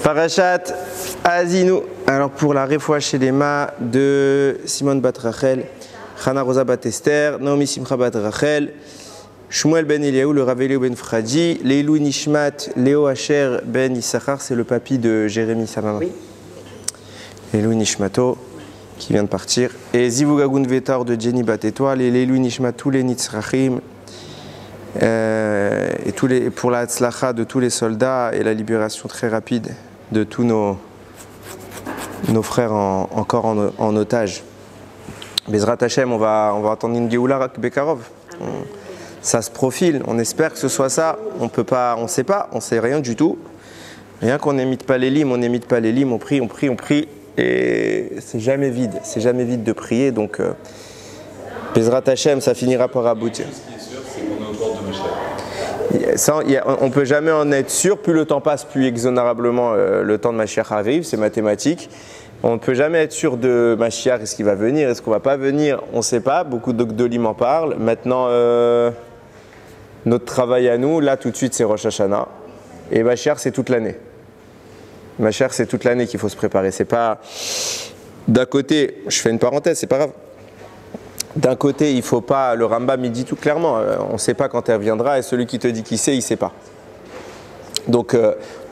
Parashat Azinu. Alors pour la Refoua Shelema de Simon bat Rachel, Chana Rosa bat Esther, Naomi Simcha bat Rachel, Shmuel ben Eliaou, le Rav Eliaou ben Fradi, Leilou Nishmat, Léo Asher ben Issachar, c'est le papy de Jérémie sa maman. Oui. Leilou Nishmato qui vient de partir, et Zivugagun Vetar de Jenny bat Étoile, et Leilou Nishmat tous les Nitzrachim. Et pour la tzlacha de tous les soldats et la libération très rapide de tous nos frères encore en otage. Bezrat Hashem, on va attendre une Géoula Bekarov. Ça se profile, on espère que ce soit ça. On ne sait pas, on sait rien du tout. Rien qu'on n'émite pas les limes, on prie. Et c'est jamais vide de prier. Donc Bezrat Hashem, ça finira par aboutir. Ça, on ne peut jamais en être sûr, plus le temps passe, plus exonérablement le temps de Mashiach arrive, c'est mathématique. On ne peut jamais être sûr de Mashiach, est-ce qu'il va venir, est-ce qu'on ne va pas venir, on ne sait pas, beaucoup d'Ogdolim en parlent. Maintenant, notre travail à nous, là tout de suite c'est Rosh Hashanah, et Mashiach c'est toute l'année. Mashiach c'est toute l'année qu'il faut se préparer, c'est pas d'un côté, je fais une parenthèse, c'est pas grave. D'un côté, il ne faut pas, le Rambam il dit tout clairement, on ne sait pas quand elle reviendra et celui qui te dit qu'il sait, il ne sait pas. Donc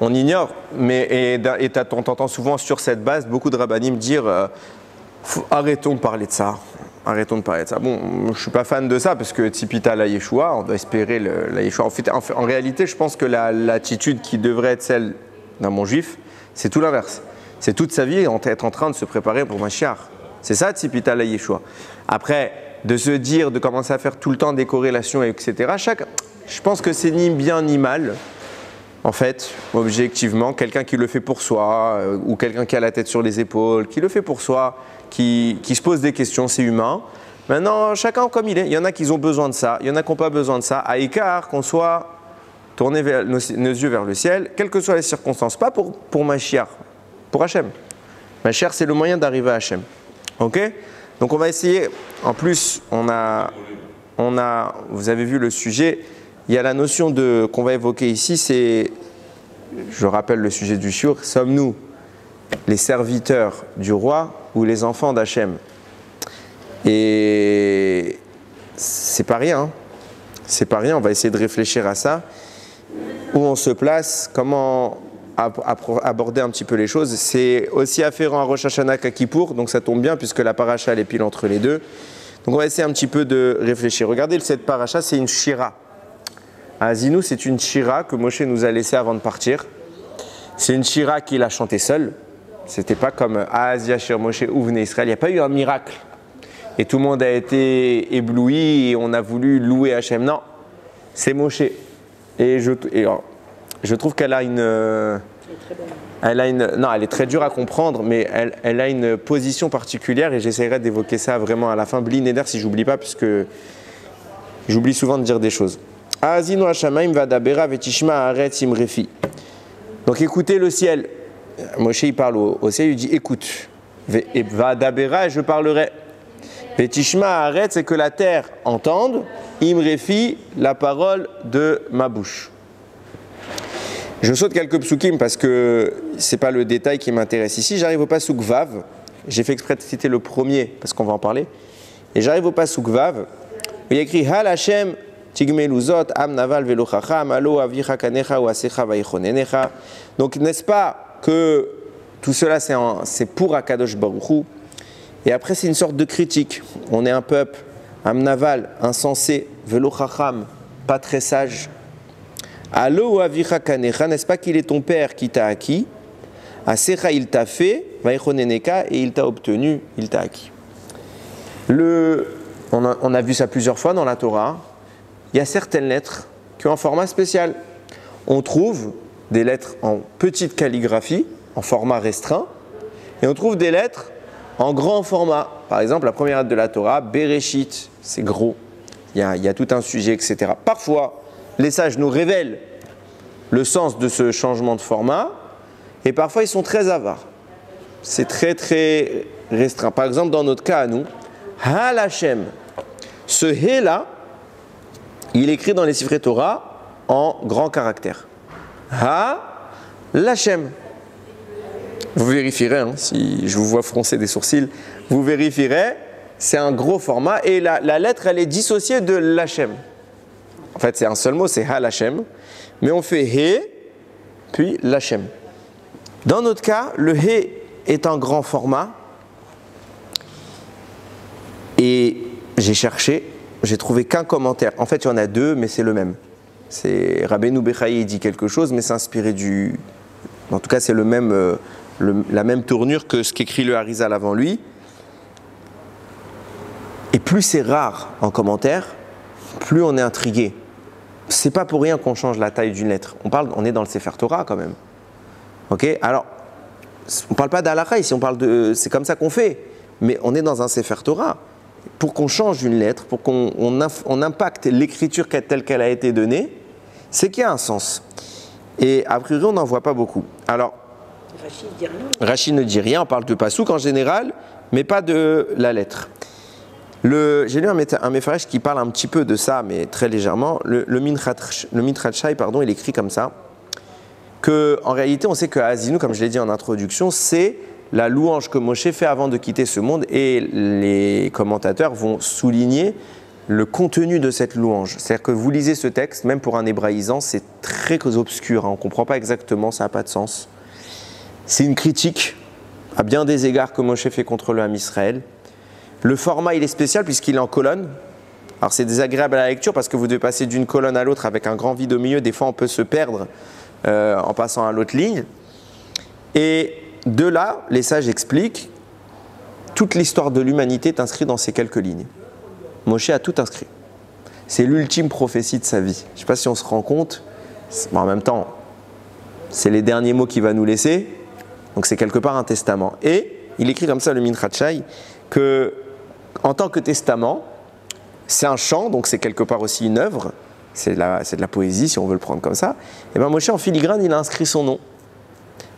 on ignore, mais on t'entend souvent sur cette base beaucoup de rabbanim dire arrêtons de parler de ça. Bon, je ne suis pas fan de ça parce que Tzipita la Yeshua, on doit espérer la Yeshua. En réalité, je pense que l'attitude qui devrait être celle d'un bon juif, c'est tout l'inverse. C'est toute sa vie être en train de se préparer pour Mashiach. C'est ça, Tzipita la Yeshua. Après, de se dire, de commencer à faire tout le temps des corrélations, etc. Je pense que c'est ni bien ni mal, en fait, objectivement. Quelqu'un qui le fait pour soi, ou quelqu'un qui a la tête sur les épaules, qui le fait pour soi, qui se pose des questions, c'est humain. Maintenant, chacun comme il est. Il y en a qui ont besoin de ça, il y en a qui n'ont pas besoin de ça. À écart, qu'on soit tourné nos yeux vers le ciel, quelles que soient les circonstances. Pas pour Mashiach, pour Hachem. Mashiach, c'est le moyen d'arriver à Hachem. Ok ? Donc on va essayer, en plus vous avez vu le sujet, il y a la notion qu'on va évoquer ici, c'est, je rappelle le sujet du shiur, sommes-nous les serviteurs du roi ou les enfants d'Hachem? Et c'est pas rien, on va essayer de réfléchir à ça, où on se place, comment aborder un petit peu les choses. C'est aussi afférent à Rosh Hashanah qu'à Kippour, donc ça tombe bien puisque la paracha elle est pile entre les deux. Donc on va essayer un petit peu de réfléchir. Regardez, cette paracha, c'est une shira. À Azinu, c'est une shira que Moshe nous a laissée avant de partir. C'est une shira qu'il a chantée seul. C'était pas comme Az Yashir Moshe Ouvne Israël. Il n'y a pas eu un miracle. Et tout le monde a été ébloui et on a voulu louer Hachem. Non, c'est Moshe. Je trouve qu'elle a elle est très dure à comprendre, mais elle a une position particulière et j'essaierai d'évoquer ça vraiment à la fin. Bli Neder si j'oublie pas, puisque j'oublie souvent de dire des choses. Azinu Hashamaim vadabera vetishma haaretz imrefi. Donc écoutez le ciel. Moshe il parle au ciel, il dit écoute. Vadabera et je parlerai. Vetishma haaretz c'est que la terre entende. Imrefi la parole de ma bouche. Je saute quelques psukim parce que ce n'est pas le détail qui m'intéresse ici. J'arrive au pasuk Vav. J'ai fait exprès de citer le premier parce qu'on va en parler. Et j'arrive au pasuk Vav. Où il y a écrit Hal Hashem tigmeluzot am naval velo chacham alo avicha kanecha ou asecha vaichonenecha. Donc n'est-ce pas que tout cela c'est pour Akadosh Baruch Hu. Et après c'est une sorte de critique. On est un peuple am naval insensé velo chacham pas très sage. Allo avicha kanecha, n'est-ce pas qu'il est ton père qui t'a acquis? Asecha il t'a fait, vaichoneneka et il t'a obtenu, il t'a acquis. On a vu ça plusieurs fois dans la Torah. Il y a certaines lettres qui ont un format spécial. On trouve des lettres en petite calligraphie, en format restreint, et on trouve des lettres en grand format. Par exemple, la première lettre de la Torah, Bereshit, c'est gros. Il y a tout un sujet, etc. Parfois, les sages nous révèlent le sens de ce changement de format et parfois ils sont très avares. C'est très très restreint. Par exemple, dans notre cas à nous, Hal Hashem, ce He là, il est écrit dans les Sifrei Torah en grand caractère. Ha L'Hachem. Vous vérifierez, hein, si je vous vois froncer des sourcils, vous vérifierez, c'est un gros format et la lettre elle est dissociée de l'Hachem. En fait c'est un seul mot, c'est Ha-Lachem, mais on fait He, puis l'Hachem. Dans notre cas, le He est un grand format et j'ai cherché, j'ai trouvé qu'un commentaire. En fait il y en a deux, mais c'est le même. C'est Rabbeinu Bechaye dit quelque chose, mais c'est inspiré du... En tout cas c'est le même... la même tournure que ce qu'écrit le Harizal avant lui. Et plus c'est rare en commentaire, plus on est intrigué. C'est pas pour rien qu'on change la taille d'une lettre. On est dans le Sefer Torah quand même. Ok? Alors, on parle pas d'Halakha ici, c'est comme ça qu'on fait. Mais on est dans un Sefer Torah. Pour qu'on change une lettre, pour qu'on impacte l'écriture telle qu'elle a été donnée, c'est qu'il y a un sens. Et a priori, on n'en voit pas beaucoup. Alors, Rachid ne dit rien, on parle de Passouk en général, mais pas de la lettre. J'ai lu un Mefaresh qui parle un petit peu de ça, mais très légèrement. Le Mitrad Shai, il écrit comme ça, qu'en réalité, on sait que Haazinu, comme je l'ai dit en introduction, c'est la louange que Moshe fait avant de quitter ce monde, et les commentateurs vont souligner le contenu de cette louange. C'est-à-dire que vous lisez ce texte, même pour un hébraïsant, c'est très obscur, hein, on ne comprend pas exactement, ça n'a pas de sens. C'est une critique, à bien des égards, que Moshe fait contre le Ham Israël. Le format, il est spécial puisqu'il est en colonne. Alors c'est désagréable à la lecture parce que vous devez passer d'une colonne à l'autre avec un grand vide au milieu. Des fois, on peut se perdre en passant à l'autre ligne. Et de là, les sages expliquent, toute l'histoire de l'humanité est inscrite dans ces quelques lignes. Moshe a tout inscrit. C'est l'ultime prophétie de sa vie. Je ne sais pas si on se rend compte. Bon, en même temps, c'est les derniers mots qu'il va nous laisser. Donc c'est quelque part un testament. Et il écrit comme ça, le Mitrad Shai, que en tant que testament, c'est un chant, donc c'est quelque part aussi une œuvre, c'est de la poésie si on veut le prendre comme ça. Et bien Moshe en filigrane, il a inscrit son nom.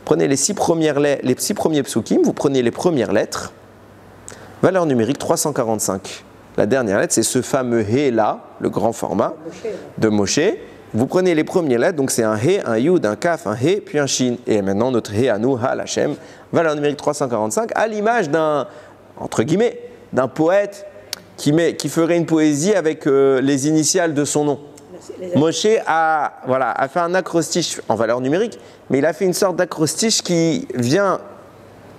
Prenez les 6 premiers psukim, vous prenez les premières lettres, valeur numérique 345. La dernière lettre, c'est ce fameux He là, le grand format de Moshe. Vous prenez les premières lettres, donc c'est un He, un Yud, un Kaf, un He, puis un Shin. Et maintenant notre He à nous, Ha-Lachem, valeur numérique 345, à l'image d'un, entre guillemets, d'un poète qui ferait une poésie avec les initiales de son nom. Moshe a fait un acrostiche en valeur numérique, mais il a fait une sorte d'acrostiche qui vient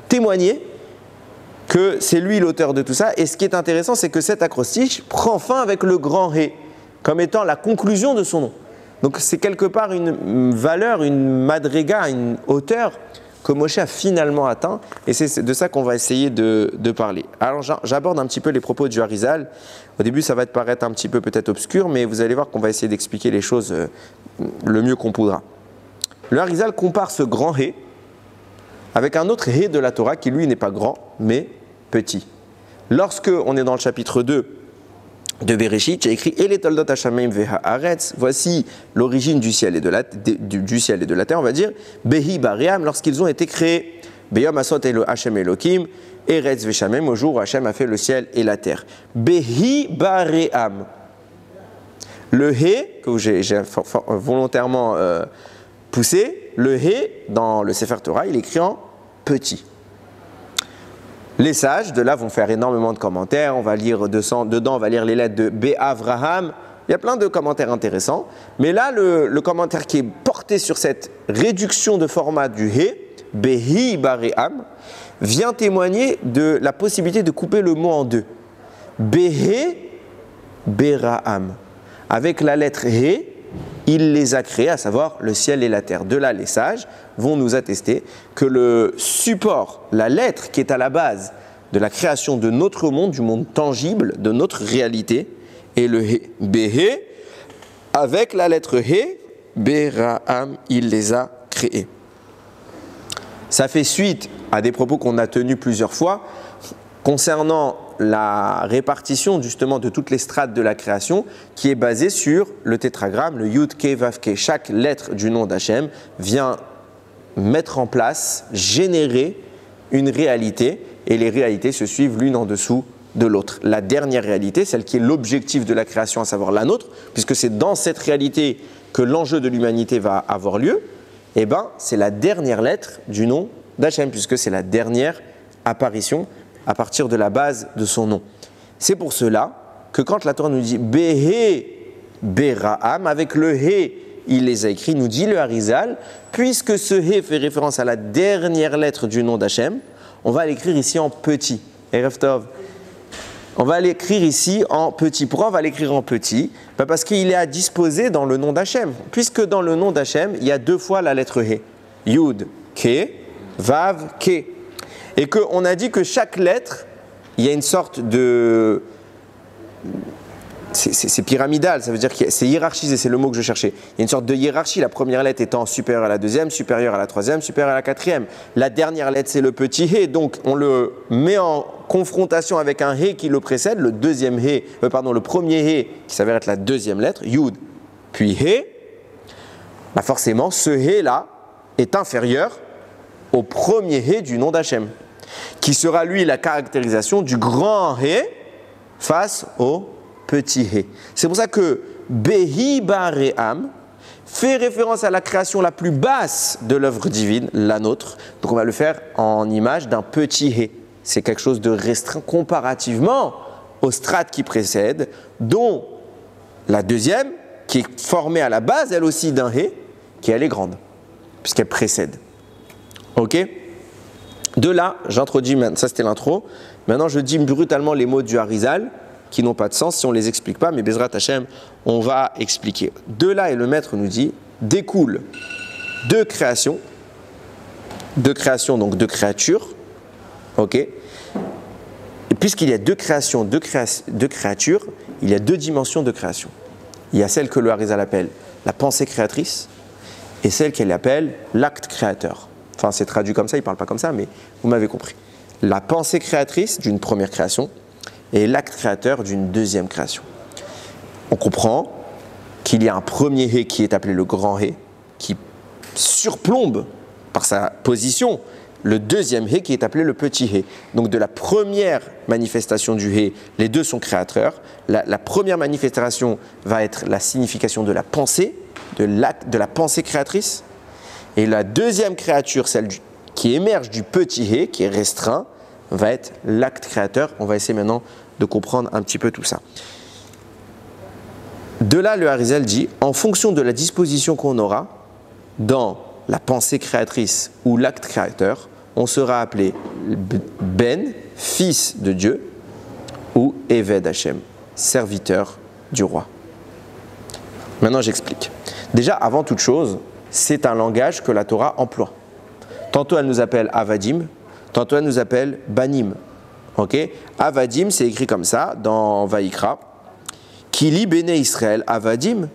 témoigner que c'est lui l'auteur de tout ça. Et ce qui est intéressant, c'est que cet acrostiche prend fin avec le grand He, comme étant la conclusion de son nom. Donc c'est quelque part une valeur, une madriga, une hauteur que Moshe a finalement atteint, et c'est de ça qu'on va essayer de parler. Alors j'aborde un petit peu les propos du Harizal. Au début ça va te paraître un petit peu peut-être obscur, mais vous allez voir qu'on va essayer d'expliquer les choses le mieux qu'on pourra. Le Harizal compare ce grand He avec un autre He de la Torah qui lui n'est pas grand, mais petit. Lorsque on est dans le chapitre 2 de Bereshit, j'ai écrit Ele toldot hashamayim ve'haaretz, voici l'origine du ciel et de la terre, on va dire, Behi Bariam, lorsqu'ils ont été créés, Beyom asot elo Hashem Elokim, Eretz ve'shamem, au jour où Hashem a fait le ciel et la terre. Behi Bariam. Le He, que j'ai volontairement poussé, le He, dans le Sefer Torah, il est écrit en petit. Les sages, de là, vont faire énormément de commentaires. On va lire dedans, on va lire les lettres de Be'avraham. Il y a plein de commentaires intéressants. Mais là, le commentaire qui est porté sur cette réduction de format du He, Behi Baream, vient témoigner de la possibilité de couper le mot en deux. Behe Beraam. Avec la lettre He, il les a créés, à savoir le ciel et la terre. De là, les sages vont nous attester que le support, la lettre qui est à la base de la création de notre monde, du monde tangible, de notre réalité, est le He. Behe, avec la lettre He, Beraam, il les a créés. Ça fait suite à des propos qu'on a tenus plusieurs fois concernant la répartition justement de toutes les strates de la création qui est basée sur le tétragramme, le Yud Ke Vav Ke. Chaque lettre du nom d'Hachem vient mettre en place, générer une réalité, et les réalités se suivent l'une en dessous de l'autre. La dernière réalité, celle qui est l'objectif de la création, à savoir la nôtre, puisque c'est dans cette réalité que l'enjeu de l'humanité va avoir lieu, eh ben, c'est la dernière lettre du nom d'Hachem, puisque c'est la dernière apparition à partir de la base de son nom. C'est pour cela que quand la Torah nous dit Behe Beraham, avec le He, il les a écrits, nous dit le Harizal, puisque ce He fait référence à la dernière lettre du nom d'Hachem, on va l'écrire ici en petit. Erev Tov. On va l'écrire ici en petit. Pourquoi on va l'écrire en petit? Parce qu'il est à disposer dans le nom d'Hachem. Puisque dans le nom d'Hachem, il y a 2 fois la lettre He. Yud, Ke, Vav, Ke. Et qu'on a dit que chaque lettre, il y a une sorte de... C'est pyramidal, ça veut dire que c'est hiérarchisé, c'est le mot que je cherchais. Il y a une sorte de hiérarchie, la première lettre étant supérieure à la deuxième, supérieure à la troisième, supérieure à la quatrième. La dernière lettre, c'est le petit He, donc on le met en confrontation avec un He qui le précède, le premier He qui s'avère être la deuxième lettre, Yud, puis He. Bah forcément, ce He-là est inférieur au premier He du nom d'Hachem, qui sera lui la caractérisation du grand He face au petit He. C'est pour ça que Behi Baream fait référence à la création la plus basse de l'œuvre divine, la nôtre. Donc on va le faire en image d'un petit He. C'est quelque chose de restreint comparativement aux strates qui précèdent, dont la deuxième, qui est formée à la base, elle aussi, d'un He, qui elle est grande, puisqu'elle précède. Ok? De là, j'introduis, ça c'était l'intro, maintenant je dis brutalement les mots du Harizal, qui n'ont pas de sens si on ne les explique pas, mais Bezrat Hashem, on va expliquer. De là, et le maître nous dit, découle deux créations, donc deux créatures, ok? Et puisqu'il y a deux créations, deux créatures, il y a 2 dimensions de création. Il y a celle que le Harizal appelle la pensée créatrice, et celle qu'elle appelle l'acte créateur. Enfin, c'est traduit comme ça, il ne parle pas comme ça, mais vous m'avez compris. La pensée créatrice d'une première création, et l'acte créateur d'une deuxième création. On comprend qu'il y a un premier He qui est appelé le grand He, qui surplombe par sa position le deuxième He qui est appelé le petit He. Donc de la première manifestation du He, les deux sont créateurs. La première manifestation va être la signification de la pensée, de la pensée créatrice. Et la deuxième créature, celle qui émerge du petit He, qui est restreint, va être l'acte créateur. On va essayer maintenant de comprendre un petit peu tout ça. De là, le Harizal dit, en fonction de la disposition qu'on aura dans la pensée créatrice ou l'acte créateur, on sera appelé Ben, fils de Dieu, ou Eved Hashem, serviteur du roi. Maintenant, j'explique. Déjà, avant toute chose, c'est un langage que la Torah emploie. Tantôt, elle nous appelle Avadim, tantôt elle nous appelle Banim. Okay? Avadim, c'est écrit comme ça dans Vaïkra. Kili Bene Israël, Avadim,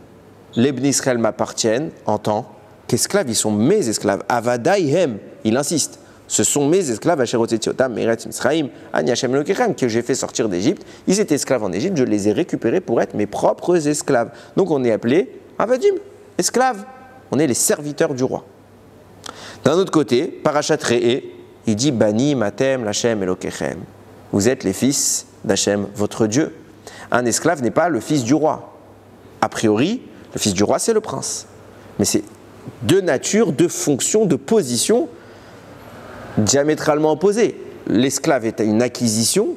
les Bene Israël m'appartiennent en tant qu'esclaves, ils sont mes esclaves. Avadaihem, il insiste, ce sont mes esclaves, Asherotzetiotam, Meretz Misraim, Ani Hashem Elokechem, que j'ai fait sortir d'Égypte. Ils étaient esclaves en Égypte, je les ai récupérés pour être mes propres esclaves. Donc on est appelé Avadim, esclaves. On est les serviteurs du roi. D'un autre côté, Parashat Re'e, il dit Bani Matem Lachem Elokechem. Vous êtes les fils d'Hachem, votre Dieu. Un esclave n'est pas le fils du roi. A priori, le fils du roi, c'est le prince. Mais c'est deux natures, deux fonctions, deux positions diamétralement opposées. L'esclave est une acquisition,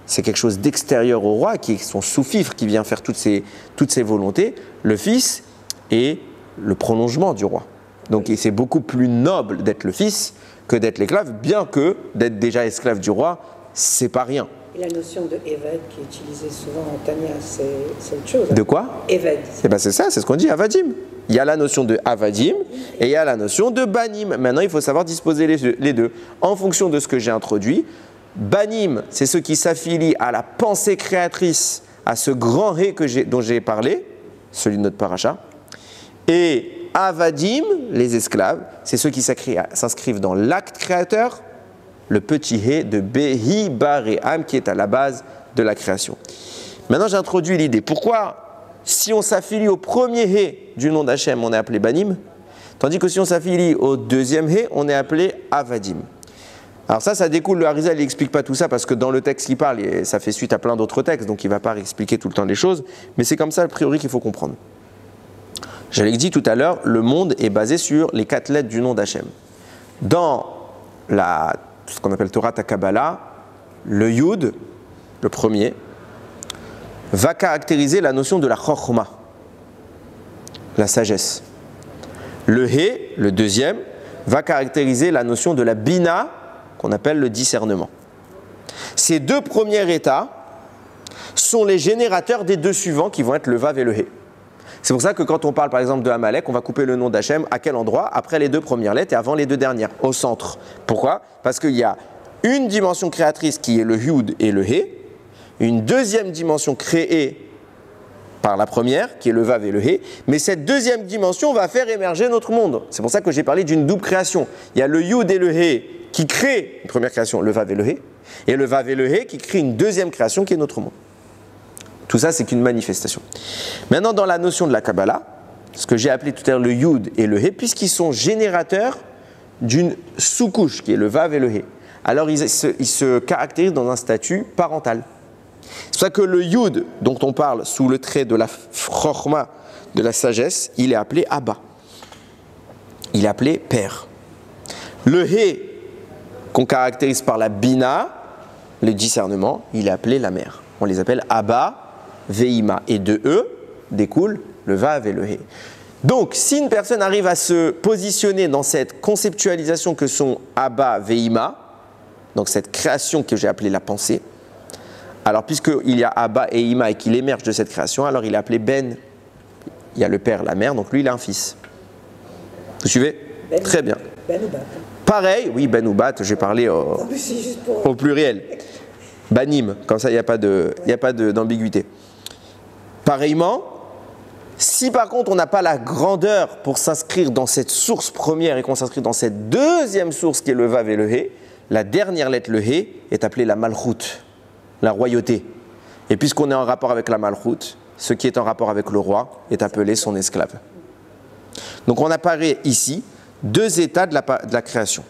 c'est quelque chose d'extérieur au roi, qui est son sous-fifre, qui vient faire toutes ses volontés. Le fils est le prolongement du roi. Donc c'est beaucoup plus noble d'être le fils que d'être l'esclave, bien que d'être déjà esclave du roi, c'est pas rien. Et la notion de Eved qui est utilisée souvent en Tania, c'est autre chose. De quoi? Eved. Eh ben c'est ça, c'est ce qu'on dit, Avadim. Il y a la notion de Avadim et il y a la notion de Banim. Maintenant, il faut savoir disposer les deux. En fonction de ce que j'ai introduit, Banim, c'est ceux qui s'affilient à la pensée créatrice, à ce grand He dont j'ai parlé, celui de notre paracha. Et Avadim, les esclaves, c'est ceux qui s'inscrivent dans l'acte créateur, le petit He de Behi Baream, qui est à la base de la création. Maintenant, j'introduis l'idée. Pourquoi, si on s'affilie au premier He du nom d'Hachem, on est appelé Banim, tandis que si on s'affilie au deuxième He, on est appelé Avadim. Alors ça découle, le Harizal n'explique pas tout ça, parce que dans le texte qu'il parle, ça fait suite à plein d'autres textes, donc il ne va pas expliquer tout le temps les choses, mais c'est comme ça, a priori, qu'il faut comprendre. Je l'ai dit tout à l'heure, le monde est basé sur les 4 lettres du nom d'Hachem. Dans ce qu'on appelle Torah Kabbalah, le Yud, le premier, va caractériser la notion de la Chokhmah, la sagesse. Le He, le deuxième, va caractériser la notion de la Bina, qu'on appelle le discernement. Ces deux premiers états sont les générateurs des deux suivants qui vont être le Vav et le He. C'est pour ça que quand on parle par exemple de Amalek, on va couper le nom d'Hachem à quel endroit? Après les deux premières lettres et avant les deux dernières, au centre. Pourquoi? Parce qu'il y a une dimension créatrice qui est le Yud et le He, une deuxième dimension créée par la première, qui est le Vav et le He, mais cette deuxième dimension va faire émerger notre monde. C'est pour ça que j'ai parlé d'une double création. Il y a le Yud et le He qui créent une première création, le Vav et le He, et le Vav et le He qui créent une deuxième création qui est notre monde. Tout ça, c'est qu'une manifestation. Maintenant, dans la notion de la Kabbalah, ce que j'ai appelé tout à l'heure le Yud et le He, puisqu'ils sont générateurs d'une sous-couche, qui est le Vav et le He, alors ils se caractérisent dans un statut parental. C'est pour ça que le Yud, dont on parle sous le trait de la Chokhmah, de la sagesse, il est appelé Abba. Il est appelé Père. Le He, qu'on caractérise par la Bina, le discernement, il est appelé la mère. On les appelle Abba, Veima. Et de eux découle le Vav et le He. Donc, si une personne arrive à se positionner dans cette conceptualisation que sont Abba, Veima, donc cette création que j'ai appelée la pensée, alors puisqu'il y a Abba et Ima et qu'il émerge de cette création, alors il est appelé Ben. Il y a le père, la mère, donc lui il a un fils. Vous suivez? Ben, très bien. Ben ou Bat. Pareil, oui, Ben ou Bat, j'ai parlé au pluriel. Banim, comme ça il n'y a pas d'ambiguïté. Pareillement, si par contre on n'a pas la grandeur pour s'inscrire dans cette source première et qu'on s'inscrit dans cette deuxième source qui est le Vav et le He, la dernière lettre, le He, est appelée la Malchut, la royauté. Et puisqu'on est en rapport avec la Malchut, ce qui est en rapport avec le roi est appelé son esclave. Donc on apparaît ici deux états de la création.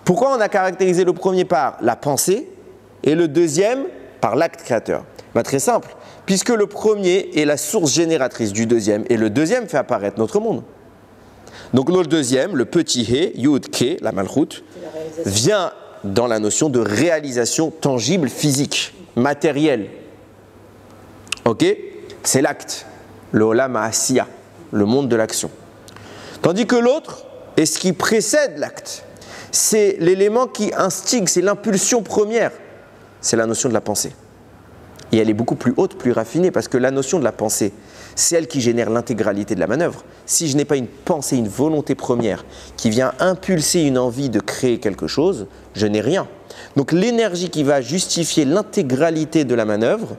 Pourquoi on a caractérisé le premier par la pensée et le deuxième par l'acte créateur? Très simple, puisque le premier est la source génératrice du deuxième et le deuxième fait apparaître notre monde. Donc le deuxième, le petit He, Yud Ke, la Malchut, vient dans la notion de réalisation tangible, physique, matérielle. Ok? C'est l'acte, le Olam HaAsiya, le monde de l'action. Tandis que l'autre est ce qui précède l'acte. C'est l'élément qui instigue, c'est l'impulsion première. C'est la notion de la pensée. Et elle est beaucoup plus haute, plus raffinée, parce que la notion de la pensée, c'est elle qui génère l'intégralité de la manœuvre. Si je n'ai pas une pensée, une volonté première qui vient impulser une envie de créer quelque chose, je n'ai rien. Donc l'énergie qui va justifier l'intégralité de la manœuvre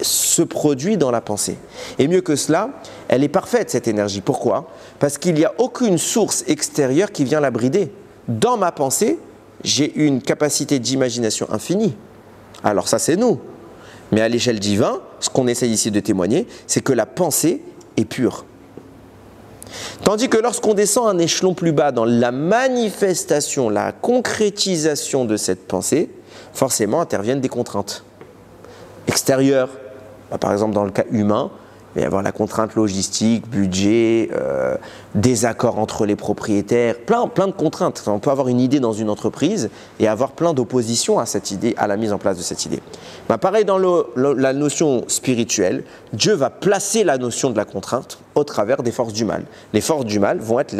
se produit dans la pensée. Et mieux que cela, elle est parfaite cette énergie. Pourquoi? Parce qu'il n'y a aucune source extérieure qui vient la brider. Dans ma pensée, j'ai une capacité d'imagination infinie. Alors ça c'est nous. Mais à l'échelle divine, ce qu'on essaye ici de témoigner, c'est que la pensée est pure. Tandis que lorsqu'on descend un échelon plus bas dans la manifestation, la concrétisation de cette pensée, forcément interviennent des contraintes extérieures. Par exemple, dans le cas humain, il va y avoir la contrainte logistique, budget, désaccord entre les propriétaires, plein de contraintes. On peut avoir une idée dans une entreprise et avoir plein d'oppositions à cette idée, à la mise en place de cette idée. Pareil dans la notion spirituelle, Dieu va placer la notion de la contrainte au travers des forces du mal. Les forces du mal vont être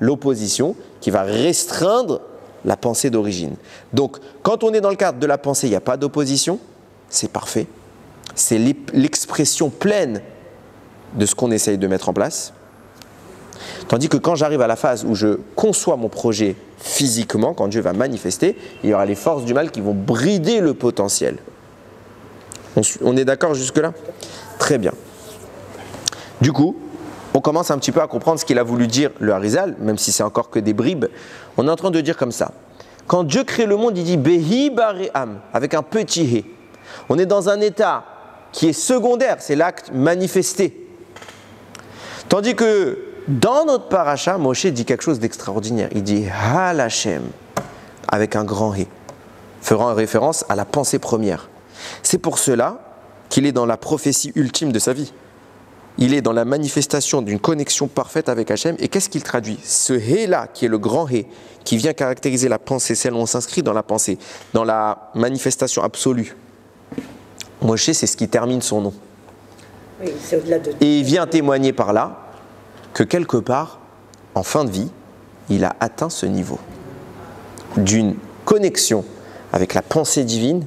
l'opposition qui va restreindre la pensée d'origine. Donc, quand on est dans le cadre de la pensée, il n'y a pas d'opposition, c'est parfait. C'est l'expression pleine de ce qu'on essaye de mettre en place. Tandis que quand j'arrive à la phase où je conçois mon projet physiquement, quand Dieu va manifester, il y aura les forces du mal qui vont brider le potentiel. On est d'accord jusque-là? Très bien. Du coup, on commence un petit peu à comprendre ce qu'il a voulu dire le Harizal, même si c'est encore que des bribes. On est en train de dire comme ça. Quand Dieu crée le monde, il dit « Behi bare'am » avec un petit « he ». On est dans un état qui est secondaire, c'est l'acte manifesté. Tandis que dans notre paracha, Moshe dit quelque chose d'extraordinaire. Il dit Hal Hashem avec un grand He, faisant référence à la pensée première. C'est pour cela qu'il est dans la prophétie ultime de sa vie. il est dans la manifestation d'une connexion parfaite avec Hachem. Et qu'est-ce qu'il traduit? Ce hé-là, qui est le grand hé, qui vient caractériser la pensée, celle où on s'inscrit dans la pensée, dans la manifestation absolue. Moshe, c'est ce qui termine son nom. Oui, c'est au-delà de... Et il vient témoigner par là que quelque part, en fin de vie, il a atteint ce niveau d'une connexion avec la pensée divine,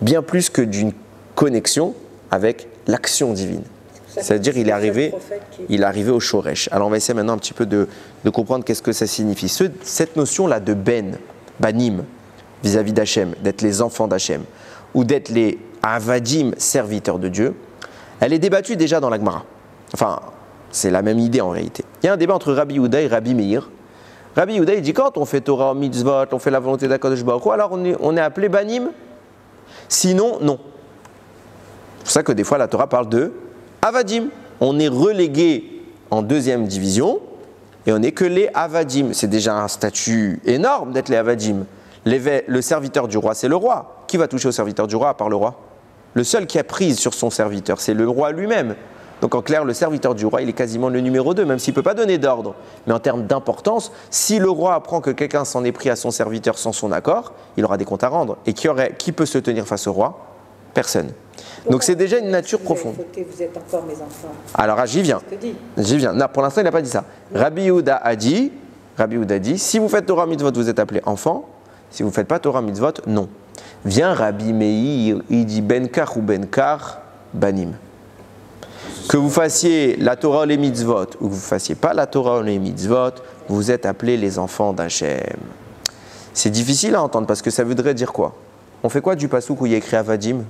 bien plus que d'une connexion avec l'action divine. C'est-à-dire il est arrivé au Shoresh. Alors on va essayer maintenant un petit peu de comprendre qu'est-ce que ça signifie. Cette notion-là de banim, vis-à-vis d'Hachem, d'être les enfants d'Hachem, ou d'être les avadim, serviteurs de Dieu, elle est débattue déjà dans la Gemara. Enfin, c'est la même idée en réalité. Il y a un débat entre Rabbi Yehuda et Rabbi Meir. Rabbi Yehuda, il dit quand on fait Torah, mitzvot, on fait la volonté d'Akadosh Baruch Hu, alors on est appelé banim. Sinon, non. C'est pour ça que des fois la Torah parle de avadim. On est relégué en deuxième division et on n'est que les avadim. C'est déjà un statut énorme d'être les avadim. Le serviteur du roi, c'est le roi. Qui va toucher au serviteur du roi à part le roi? Le seul qui a prise sur son serviteur, c'est le roi lui-même. Donc en clair, le serviteur du roi, il est quasiment le numéro 2, même s'il ne peut pas donner d'ordre. Mais en termes d'importance, si le roi apprend que quelqu'un s'en est pris à son serviteur sans son accord, il aura des comptes à rendre. Et qui peut se tenir face au roi? Personne. Donc c'est déjà une nature profonde. Vous êtes encore mes enfants. Alors j'y viens. J'y viens. Non, pour l'instant, il n'a pas dit ça. Rabbi Yehuda a dit, si vous faites Torah mitzvot, vous êtes appelé enfant. Si vous ne faites pas Torah mitzvot, non. Vient Rabbi Meir, il dit benkar ou benkar, banim. Que vous fassiez la Torah ou les mitzvot, ou que vous ne fassiez pas la Torah ou les mitzvot, vous êtes appelés les enfants d'Hachem. C'est difficile à entendre parce que ça voudrait dire quoi? On fait quoi du passouk où il y a écrit Avadim?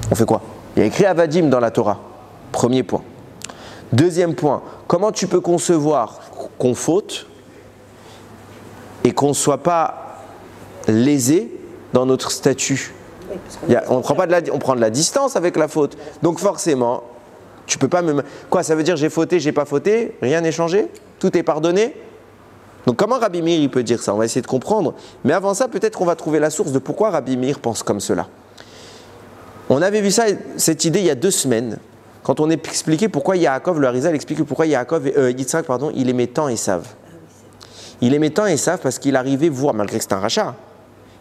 On fait quoi? Il y a écrit Avadim dans la Torah. Premier point. Deuxième point, comment tu peux concevoir qu'on faute et qu'on ne soit pas lésé dans notre statut? On prend de la distance avec la faute. Donc forcément, tu peux pas me... Quoi, ça veut dire j'ai fauté, j'ai pas fauté? Rien n'est changé? Tout est pardonné? Donc comment Rabbi Meir il peut dire ça? On va essayer de comprendre. Mais avant ça, peut-être qu'on va trouver la source de pourquoi Rabbi Meir pense comme cela. On avait vu ça, cette idée il y a 2 semaines, quand on expliquait pourquoi Yaakov, le Harizal explique pourquoi Yitzhak, il aimait tant Esav. Il aimait tant Esav parce qu'il arrivait voir, malgré que c'est un rachat,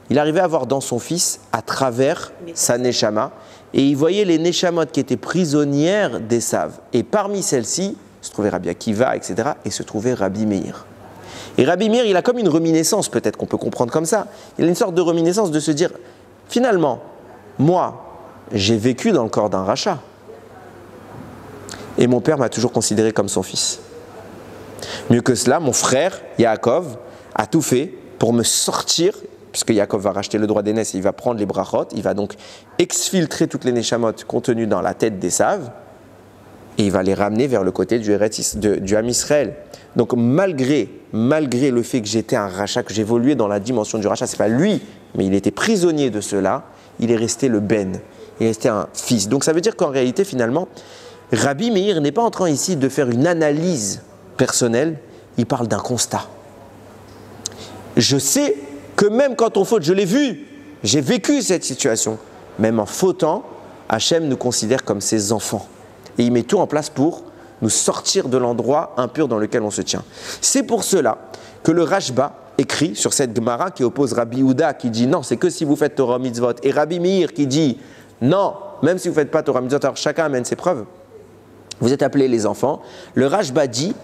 il arrivait à voir dans son fils, à travers sa Neshama, et il voyait les Neshamot qui étaient prisonnières d'Esav. Et parmi celles-ci, se trouvait Rabbi Akiva, etc., et se trouvait Rabbi Meir. Et Rabbi Meir, il a comme une reminiscence, peut-être qu'on peut comprendre comme ça. Il a une sorte de reminiscence de se dire, finalement, moi, j'ai vécu dans le corps d'un rachat. Et mon père m'a toujours considéré comme son fils. Mieux que cela, mon frère, Yaakov, a tout fait pour me sortir, puisque Yaakov va racheter le droit d'aînesse et il va prendre les brachot, il va donc exfiltrer toutes les neshamot contenues dans la tête d'Esav, et il va les ramener vers le côté du Ham Israël. Donc malgré le fait que j'étais un rachat, que j'évoluais dans la dimension du rachat, c'est pas lui, mais il était prisonnier de cela, il est resté le ben, il est resté un fils. Donc ça veut dire qu'en réalité, finalement, Rabbi Meir n'est pas en train ici de faire une analyse personnelle, il parle d'un constat. Je sais que même quand on faute, je l'ai vu, j'ai vécu cette situation, même en fautant, Hachem nous considère comme ses enfants. Et il met tout en place pour nous sortir de l'endroit impur dans lequel on se tient. C'est pour cela que le Rashba écrit sur cette Gemara qui oppose Rabbi Yehuda qui dit non, c'est que si vous faites Torah mitzvot, et Rabbi Meir qui dit non, même si vous ne faites pas Torah mitzvot, alors chacun amène ses preuves. Vous êtes appelés les enfants. Le Rashba dit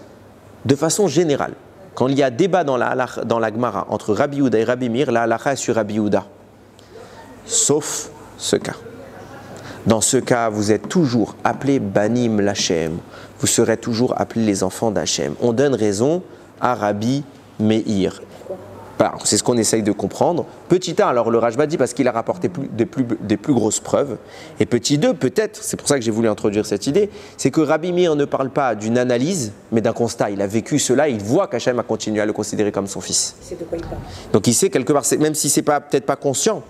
de façon générale, quand il y a débat dans la Gemara entre Rabbi Yehuda et Rabbi Meir, la halakha est sur Rabbi Yehuda. Sauf ce cas. Dans ce cas, vous êtes toujours appelés Banim l'Hachem. Vous serez toujours appelés les enfants d'Hachem. On donne raison à Rabbi Meir. Alors, c'est ce qu'on essaye de comprendre. Petit 1, alors le Rashba dit parce qu'il a rapporté des plus grosses preuves. Et petit 2, peut-être, c'est pour ça que j'ai voulu introduire cette idée, c'est que Rabbi Meir ne parle pas d'une analyse, mais d'un constat. Il a vécu cela, il voit qu'Hachem a continué à le considérer comme son fils. C'est de quoi il parle. Donc il sait quelque part, même si c'est peut-être pas conscient,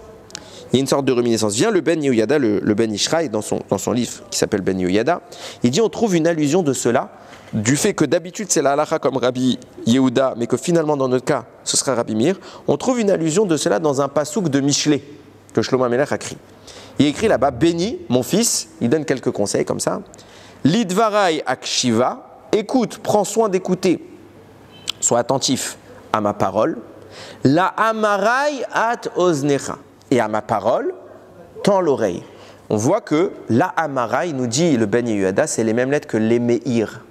il y a une sorte de reminiscence. Vient le Ben Yehoyada, le Ben Ishraï, dans son livre qui s'appelle Ben Yehoyada, il dit on trouve une allusion de cela, du fait que d'habitude c'est la halakha comme Rabbi Yehuda, mais que finalement dans notre cas ce sera Rabbi Meir, on trouve une allusion de cela dans un pasouk de Michelet. que Shlomo HaMelech a écrit. Il écrit là-bas, béni, mon fils, il donne quelques conseils comme ça. Lidvarai akshiva, écoute, prends soin d'écouter, sois attentif à ma parole. La amarai at oznecha, et à ma parole, tends l'oreille. On voit que la amarai, nous dit le Ben Yehuda, c'est les mêmes lettres que les meir.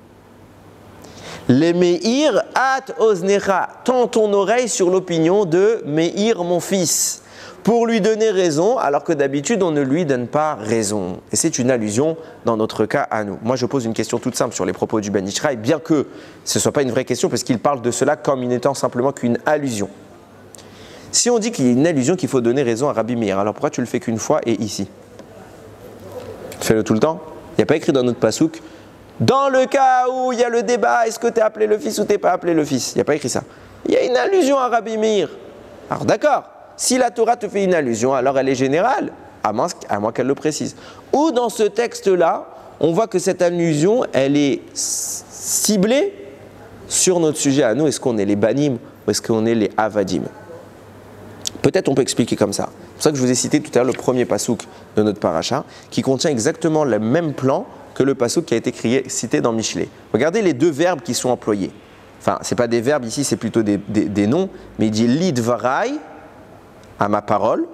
Les meir at oznecha, tends ton oreille sur l'opinion de Meir, mon fils, pour lui donner raison, alors que d'habitude on ne lui donne pas raison. Et c'est une allusion dans notre cas à nous. Moi je pose une question toute simple sur les propos du Ben Ishraï, bien que ce ne soit pas une vraie question, parce qu'il parle de cela comme il n'étant simplement qu'une allusion. Si on dit qu'il y a une allusion qu'il faut donner raison à Rabbi Meir, alors pourquoi tu le fais qu'une fois et ici? Fais-le tout le temps. Il n'y a pas écrit dans notre pasouk, dans le cas où il y a le débat, est-ce que tu es appelé le fils ou tu n'es pas appelé le fils? Il n'y a pas écrit ça. Il y a une allusion à Rabbi Meir. Alors d'accord, si la Torah te fait une allusion, alors elle est générale, à moins qu'elle le précise. Ou dans ce texte-là, on voit que cette allusion, elle est ciblée sur notre sujet à nous. Est-ce qu'on est les banim ou est-ce qu'on est les avadim? Peut-être on peut expliquer comme ça. C'est pour ça que je vous ai cité tout à l'heure le premier pasouk de notre paracha, qui contient exactement le même plan que le pasouk qui a été cité dans Michelet. Regardez les deux verbes qui sont employés. Enfin, ce n'est pas des verbes ici, c'est plutôt des noms, mais il dit lidvarai, à ma parole,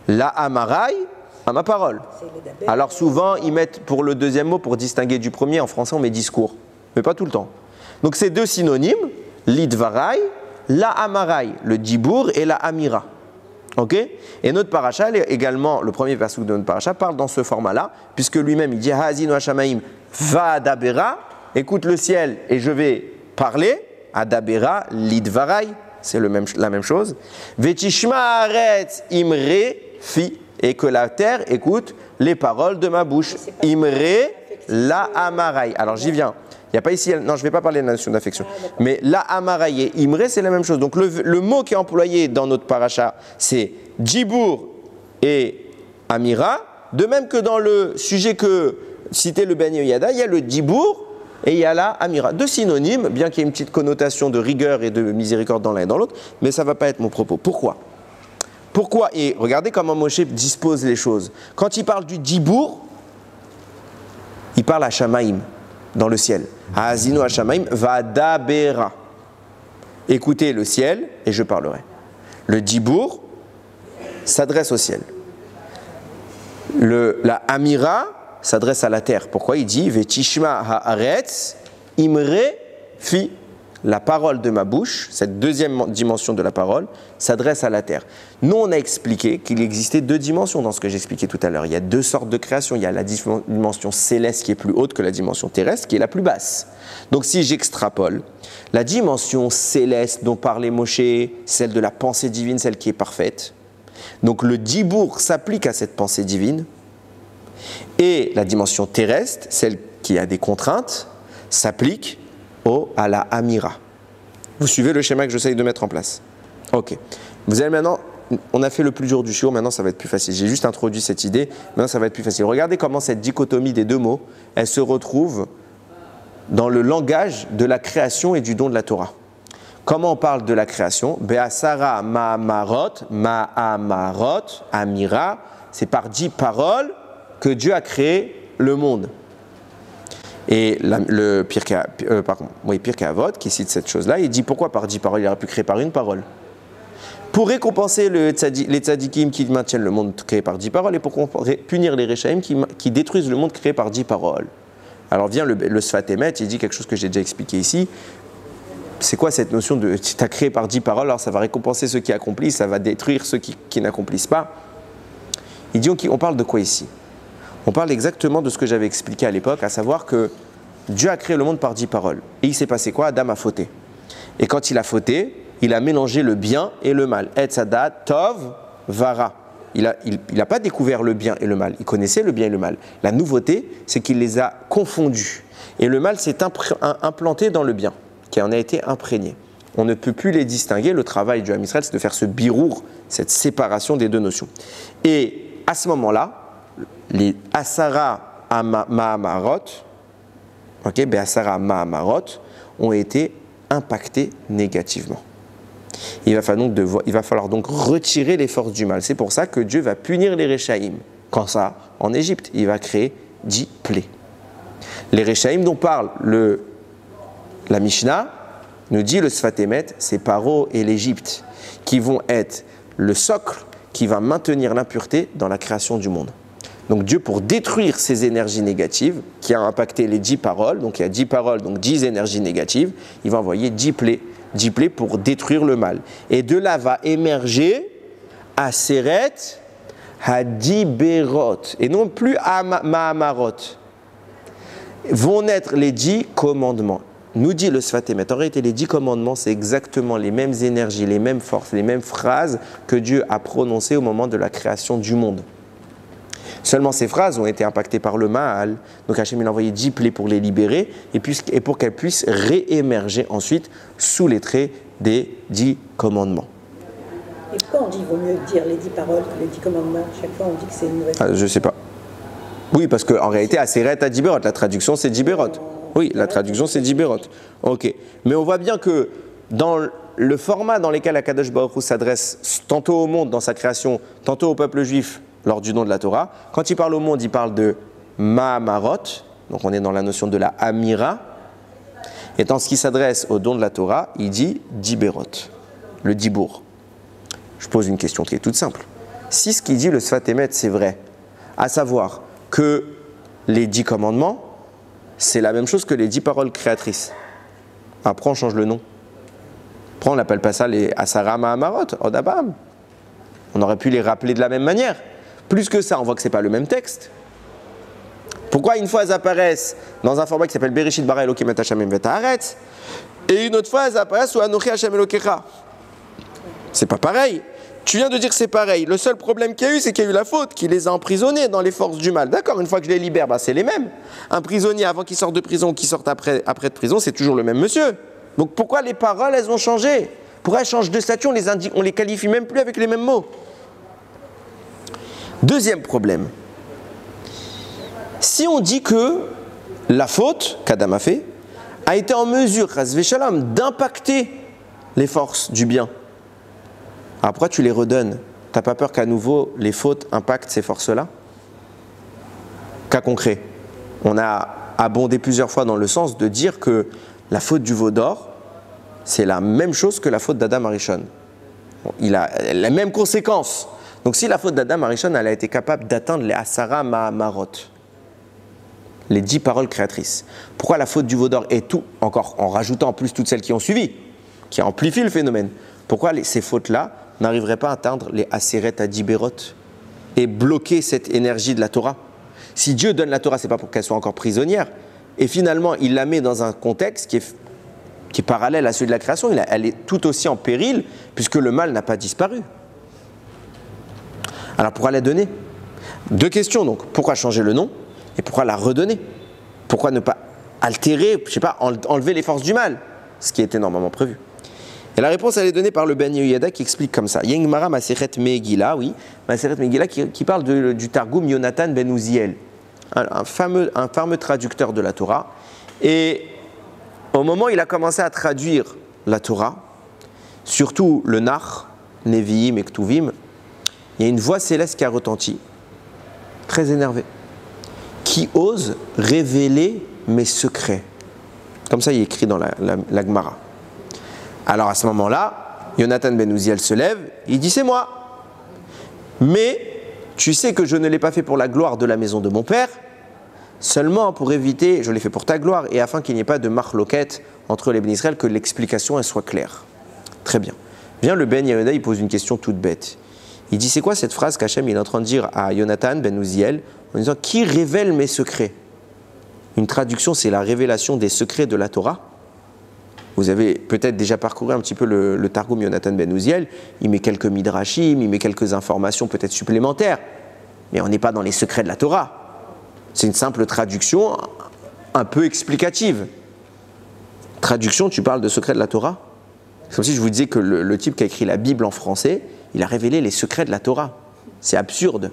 la amarai, à ma parole. Alors souvent, ils mettent pour le deuxième mot, pour distinguer du premier, en français on met discours, mais pas tout le temps. Donc c'est deux synonymes, lidvarai, la amarai, le dibour et la amira. Ok? Et notre paracha, également, le premier verset de notre paracha, parle dans ce format-là, puisque lui-même il dit Ha'azinu Hashamaim va adabera, écoute le ciel et je vais parler, adabera, lidvarai, c'est la même chose. Vetishma aretz imre fi, et que la terre écoute les paroles de ma bouche. Imre la amarai. Alors j'y viens. Il n'y a pas ici, non, je ne vais pas parler de la notion d'affection. Mais la amaraï et imre, c'est la même chose. Donc le mot qui est employé dans notre paracha, c'est djibour et amira. De même que dans le sujet que citait le Ben Yehuda, il y a le djibour et il y a la amira. Deux synonymes, bien qu'il y ait une petite connotation de rigueur et de miséricorde dans l'un et dans l'autre, mais ça ne va pas être mon propos. Pourquoi? Et regardez comment Moshe dispose les choses. Quand il parle du djibour, il parle à Shamaïm, dans le ciel. Ha'azinu Hashamaim vadabera. Écoutez le ciel et je parlerai. Le dibour s'adresse au ciel. La amira s'adresse à la terre. Pourquoi il dit Vetishma haaretz imre fi? La parole de ma bouche, cette deuxième dimension de la parole, s'adresse à la terre. Nous, on a expliqué qu'il existait deux dimensions dans ce que j'expliquais tout à l'heure. Il y a deux sortes de création. Il y a la dimension céleste qui est plus haute que la dimension terrestre, qui est la plus basse. Donc si j'extrapole, la dimension céleste dont parlait Moshe, celle de la pensée divine, celle qui est parfaite. Donc le dibour s'applique à cette pensée divine. Et la dimension terrestre, celle qui a des contraintes, s'applique à la amira. Vous suivez le schéma que j'essaye de mettre en place. Ok. Vous allez maintenant, on a fait le plus dur du shiur, maintenant ça va être plus facile. J'ai juste introduit cette idée, maintenant ça va être plus facile. Regardez comment cette dichotomie des deux mots, elle se retrouve dans le langage de la création et du don de la Torah. Comment on parle de la création? Be'asara ma'amarot, amira, c'est par 10 paroles que Dieu a créé le monde. Et le Pirkei Avot, qui cite cette chose-là, il dit pourquoi par 10 paroles, il aurait pu créer par une parole. Pour récompenser les tzadikim qui maintiennent le monde créé par 10 paroles et pour punir les Réchaïm qui détruisent le monde créé par 10 paroles. Alors vient le Sfat Emet, il dit quelque chose que j'ai déjà expliqué ici. C'est quoi cette notion de tu as créé par 10 paroles, alors ça va récompenser ceux qui accomplissent, ça va détruire ceux qui n'accomplissent pas. Il dit on parle de quoi ici? On parle exactement de ce que j'avais expliqué à l'époque, à savoir que Dieu a créé le monde par 10 paroles. Et il s'est passé quoi? Adam a fauté. Et quand il a fauté, il a mélangé le bien et le mal. Etz hadat tov vara. Il n'a pas découvert le bien et le mal. Il connaissait le bien et le mal. La nouveauté, c'est qu'il les a confondus. Et le mal s'est implanté dans le bien, qui en a été imprégné. On ne peut plus les distinguer. Le travail du Ham Israël, c'est de faire ce birour, cette séparation des deux notions. Et à ce moment-là, les Asara Ma'amarot, Asara Ma'amarot, ont été impactés négativement. Il va falloir donc retirer les forces du mal. C'est pour ça que Dieu va punir les Réchaïm. Quand ça, en Égypte, il va créer 10 plaies. Les Réchaïm dont parle la Mishnah, nous dit le Sfat Emet, c'est Paro et l'Égypte, qui vont être le socle qui va maintenir l'impureté dans la création du monde. Donc Dieu, pour détruire ces énergies négatives, qui a impacté les 10 paroles, donc il y a 10 paroles, donc 10 énergies négatives, il va envoyer 10 plaies pour détruire le mal. Et de là va émerger Aseret Hadiberot, et non plus Mahamarot. Vont naître les 10 commandements. Nous dit le Sfat Emet, en réalité les 10 commandements, c'est exactement les mêmes énergies, les mêmes forces, les mêmes phrases que Dieu a prononcées au moment de la création du monde. Seulement ces phrases ont été impactées par le Maal, donc Hachem il a envoyé 10 plaies pour les libérer et pour qu'elles puissent réémerger ensuite sous les traits des 10 commandements. Et pourquoi on dit qu'il vaut mieux dire les 10 paroles que les 10 commandements? Chaque fois on dit que c'est une nouvelle. Je ne sais pas. Oui, parce qu'en réalité, Aseret Hadiberot, la traduction c'est Diberot. Oui, la traduction c'est Diberot. Ok. Mais on voit bien que dans le format dans lequel Akadosh Baruch Hu s'adresse tantôt au monde dans sa création, tantôt au peuple juif lors du don de la Torah, quand il parle au monde, il parle de Mahamarot, donc on est dans la notion de la Amira, et dans ce qui s'adresse au don de la Torah, il dit Diberot, le Dibour. Je pose une question qui est toute simple. Si ce qu'il dit le Sfat Emet c'est vrai, à savoir que les 10 commandements, c'est la même chose que les 10 paroles créatrices. Après, on change le nom. Après, on n'appelle pas ça les Asara Mahamarot, Odabam. On aurait pu les rappeler de la même manière. Plus que ça, on voit que ce n'est pas le même texte. Pourquoi une fois elles apparaissent dans un format qui s'appelle Bereshit bara Elokim et Hashem v'ta'aretz, et une autre fois elles apparaissent sous Anochi Hashem Elokecha? C'est pas pareil. Tu viens de dire que c'est pareil. Le seul problème qu'il y a eu, c'est qu'il y a eu la faute, qui les a emprisonnés dans les forces du mal. D'accord, une fois que je les libère, c'est les mêmes. Un prisonnier, avant qu'il sorte de prison ou qu'il sorte après de prison, c'est toujours le même monsieur. Donc pourquoi les paroles, elles ont changé? Pourquoi elles changent de statut? On les qualifie même plus avec les mêmes mots. Deuxième problème. Si on dit que la faute qu'Adam a fait a été en mesure, Chasvé Shalom, d'impacter les forces du bien, alors pourquoi tu les redonnes? T'as pas peur qu'à nouveau les fautes impactent ces forces-là? Cas concret, on a abondé plusieurs fois dans le sens de dire que la faute du veau d'or, c'est la même chose que la faute d'Adam Arishon. Il a les mêmes conséquences. Donc si la faute d'Adam Arishon, elle a été capable d'atteindre les Asara Mahamarot, les 10 paroles créatrices, pourquoi la faute du veau d'or et tout, encore en rajoutant en plus toutes celles qui ont suivi, qui amplifient le phénomène, pourquoi ces fautes-là n'arriveraient pas à atteindre les Aseret Hadiberot et bloquer cette énergie de la Torah? Si Dieu donne la Torah, ce n'est pas pour qu'elle soit encore prisonnière, et finalement il la met dans un contexte qui est parallèle à celui de la création, elle est tout aussi en péril, puisque le mal n'a pas disparu. Alors pourquoi la donner? Deux questions donc, pourquoi changer le nom et pourquoi la redonner? Pourquoi ne pas altérer, enlever les forces du mal, ce qui était normalement prévu? Et la réponse, elle est donnée par le Ben Yehoyada qui explique comme ça. Il y a une Gemara Masechet Megillah, oui, Masechet Megillah qui parle du Targum Yonatan ben Uziel, un fameux traducteur de la Torah. Et au moment où il a commencé à traduire la Torah, surtout le Nach, Nevi'im et Ktuvim, il y a une voix céleste qui a retenti, très énervée, qui ose révéler mes secrets. Comme ça, il est écrit dans la Gemara. Alors à ce moment-là, Yonatan ben Uziel se lève, il dit c'est moi. Mais tu sais que je ne l'ai pas fait pour la gloire de la maison de mon père, seulement pour éviter, je l'ai fait pour ta gloire et afin qu'il n'y ait pas de marloquette entre les Ben Israël, que l'explication elle soit claire. Très bien. Vient le Ben Yehoyada, il pose une question toute bête. Il dit c'est quoi cette phrase qu'Hachem est en train de dire à Yonatan ben Uziel en disant qui révèle mes secrets? Une traduction, c'est la révélation des secrets de la Torah. Vous avez peut-être déjà parcouru un petit peu le Targum Yonatan ben Uziel, il met quelques midrashim, il met quelques informations peut-être supplémentaires, mais on n'est pas dans les secrets de la Torah. C'est une simple traduction un peu explicative. Traduction, tu parles de secrets de la Torah? C'est comme si je vous disais que le type qui a écrit la Bible en français, il a révélé les secrets de la Torah. C'est absurde.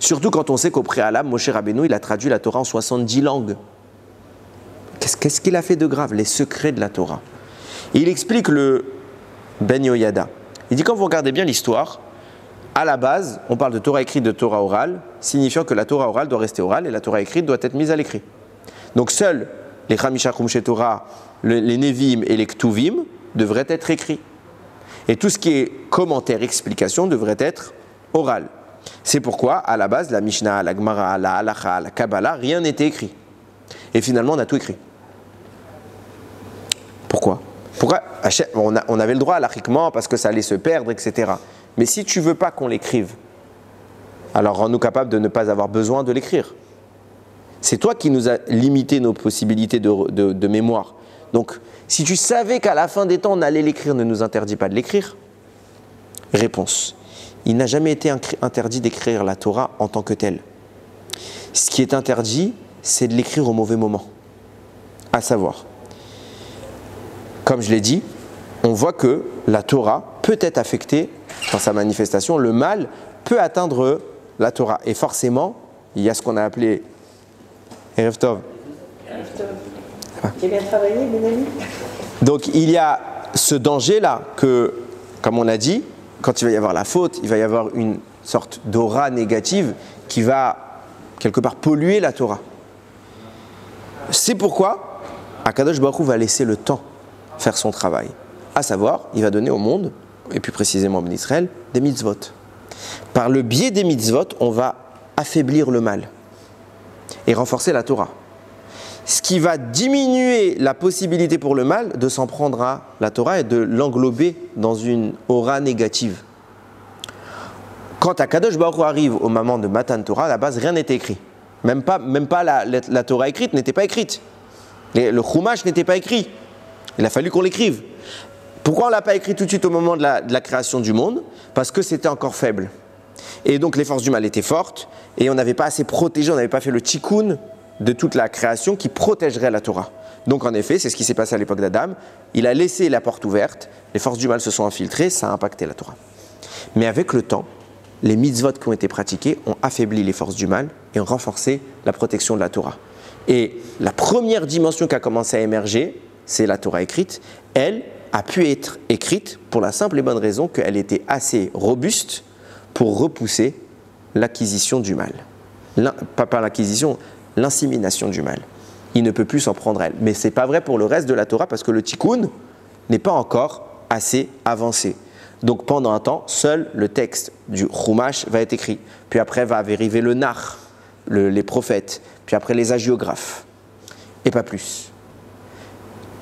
Surtout quand on sait qu'au préalable, Moshe Rabbeinu, il a traduit la Torah en 70 langues. Qu'est-ce qu'il a fait de grave? Les secrets de la Torah. Et il explique le Ben Yoyada. Il dit quand vous regardez bien l'histoire, à la base, on parle de Torah écrite, de Torah orale, signifiant que la Torah orale doit rester orale et la Torah écrite doit être mise à l'écrit. Donc seuls les Chamisha Krumshe Torah, les Nevim et les Ktuvim devraient être écrits. Et tout ce qui est commentaire, explication devrait être oral. C'est pourquoi, à la base, la Mishnah, la Gemara, la Halacha, la Kabbalah, rien n'était écrit. Et finalement, on a tout écrit. Pourquoi on avait le droit à l'achikman parce que ça allait se perdre, etc. Mais si tu ne veux pas qu'on l'écrive, alors rends-nous capables de ne pas avoir besoin de l'écrire. C'est toi qui nous as limité nos possibilités de mémoire. Donc, si tu savais qu'à la fin des temps, on allait l'écrire, ne nous interdis pas de l'écrire. Réponse. Il n'a jamais été interdit d'écrire la Torah en tant que telle. Ce qui est interdit, c'est de l'écrire au mauvais moment. À savoir, comme je l'ai dit, on voit que la Torah peut être affectée dans sa manifestation. Le mal peut atteindre la Torah. Et forcément, il y a ce qu'on a appelé Erev Tov. Erev Tov. J'ai bien travaillé, mes amis. Donc il y a ce danger-là que, comme on a dit, quand il va y avoir la faute, il va y avoir une sorte d'aura négative qui va quelque part polluer la Torah. C'est pourquoi Akadosh Baruch Hu va laisser le temps faire son travail. À savoir, il va donner au monde, et plus précisément en Israël, des mitzvot. Par le biais des mitzvot, on va affaiblir le mal et renforcer la Torah. Ce qui va diminuer la possibilité pour le mal de s'en prendre à la Torah et de l'englober dans une aura négative. Quand Akadosh Baruch Hu arrive au moment de Matan Torah, à la base, rien n'était écrit. Même pas la Torah écrite n'était pas écrite. Le Chumash n'était pas écrit. Il a fallu qu'on l'écrive. Pourquoi on ne l'a pas écrit tout de suite au moment de la création du monde? Parce que c'était encore faible. Et donc les forces du mal étaient fortes et on n'avait pas assez protégé, on n'avait pas fait le tikkun de toute la création qui protégerait la Torah. Donc en effet, c'est ce qui s'est passé à l'époque d'Adam. Il a laissé la porte ouverte, les forces du mal se sont infiltrées, ça a impacté la Torah. Mais avec le temps, les mitzvot qui ont été pratiqués ont affaibli les forces du mal et ont renforcé la protection de la Torah. Et la première dimension qui a commencé à émerger, c'est la Torah écrite. Elle a pu être écrite pour la simple et bonne raison qu'elle était assez robuste pour repousser l'acquisition du mal. Pas l'acquisition, l'insémination du mal. Il ne peut plus s'en prendre elle. Mais ce n'est pas vrai pour le reste de la Torah parce que le tikkun n'est pas encore assez avancé. Donc pendant un temps, seul le texte du Chumash va être écrit. Puis après va arriver le Nar, les prophètes, puis après les hagiographes. Et pas plus.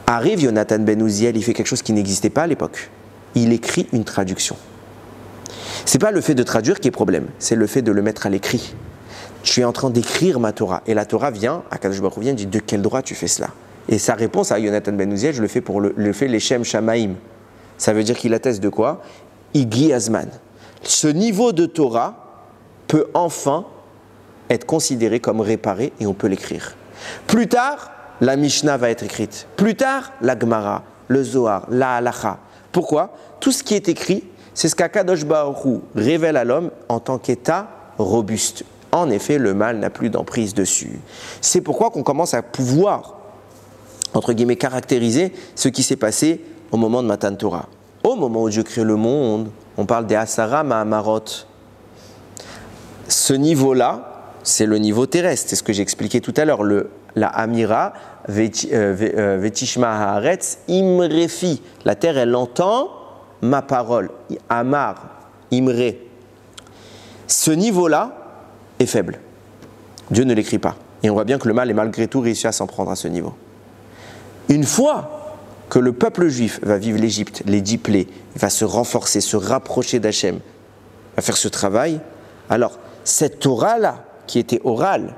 Arrive Yonatan ben Uziel, il fait quelque chose qui n'existait pas à l'époque. Il écrit une traduction. Ce n'est pas le fait de traduire qui est problème, c'est le fait de le mettre à l'écrit. Tu es en train d'écrire ma Torah. Et la Torah vient, Akadosh Baruch Hu vient, dit de quel droit tu fais cela? Et sa réponse à Yonatan ben Uziel, je le fais pour le fait l'Echem Shamaim. Ça veut dire qu'il atteste de quoi? Igi Azman. Ce niveau de Torah peut enfin être considéré comme réparé et on peut l'écrire. Plus tard, la Mishnah va être écrite. Plus tard, la Gemara, le Zohar, la Halacha. Pourquoi? Tout ce qui est écrit, c'est ce qu'Akadosh Baruch Hu révèle à l'homme en tant qu'état robuste. En effet, le mal n'a plus d'emprise dessus. C'est pourquoi qu'on commence à pouvoir, entre guillemets, caractériser ce qui s'est passé au moment de Matan Torah. Au moment où Dieu crée le monde, on parle des Asara Mahamarot. Ce niveau-là, c'est le niveau terrestre. C'est ce que j'ai expliqué tout à l'heure. La Amira, Vetishma Haaretz, Imrefi. La terre, elle entend ma parole. Amar, Imre. Ce niveau-là est faible. Dieu ne l'écrit pas. Et on voit bien que le mal est malgré tout réussi à s'en prendre à ce niveau. Une fois que le peuple juif va vivre l'Égypte, les 10 plaies, va se renforcer, se rapprocher d'Hachem, va faire ce travail, alors cette Torah-là, qui était orale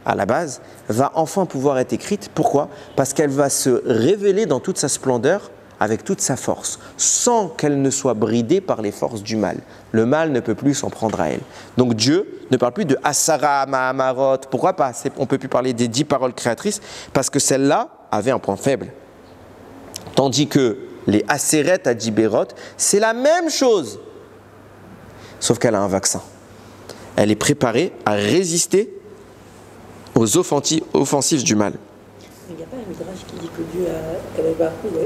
à la base, va enfin pouvoir être écrite. Pourquoi? Parce qu'elle va se révéler dans toute sa splendeur, avec toute sa force, sans qu'elle ne soit bridée par les forces du mal. Le mal ne peut plus s'en prendre à elle. Donc Dieu ne parle plus de Asara Mahamarot. Pourquoi pas? On ne peut plus parler des 10 paroles créatrices, parce que celle-là avait un point faible. Tandis que les Aseret à Diberot, c'est la même chose, sauf qu'elle a un vaccin. Elle est préparée à résister aux offensives du mal. Mais il n'y a pas un midrash qui dit que Dieu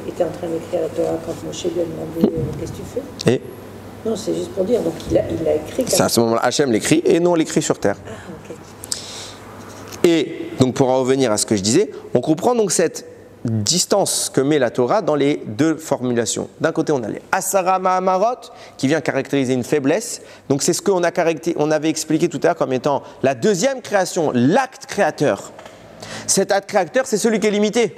était en train d'écrire la Torah quand Moshe lui a demandé qu'est-ce que tu fais? Et Non, c'est juste pour dire, donc il a écrit. c'est à ce moment-là, Hachem l'écrit et nous on l'écrit sur terre. Ah, ok. Et donc pour en revenir à ce que je disais, on comprend donc cette distance que met la Torah dans les deux formulations. D'un côté, on a les Asara Mahamarot, qui vient caractériser une faiblesse. Donc c'est ce qu'on avait expliqué tout à l'heure comme étant la deuxième création, l'acte créateur. Cet acte créateur, c'est celui qui est limité,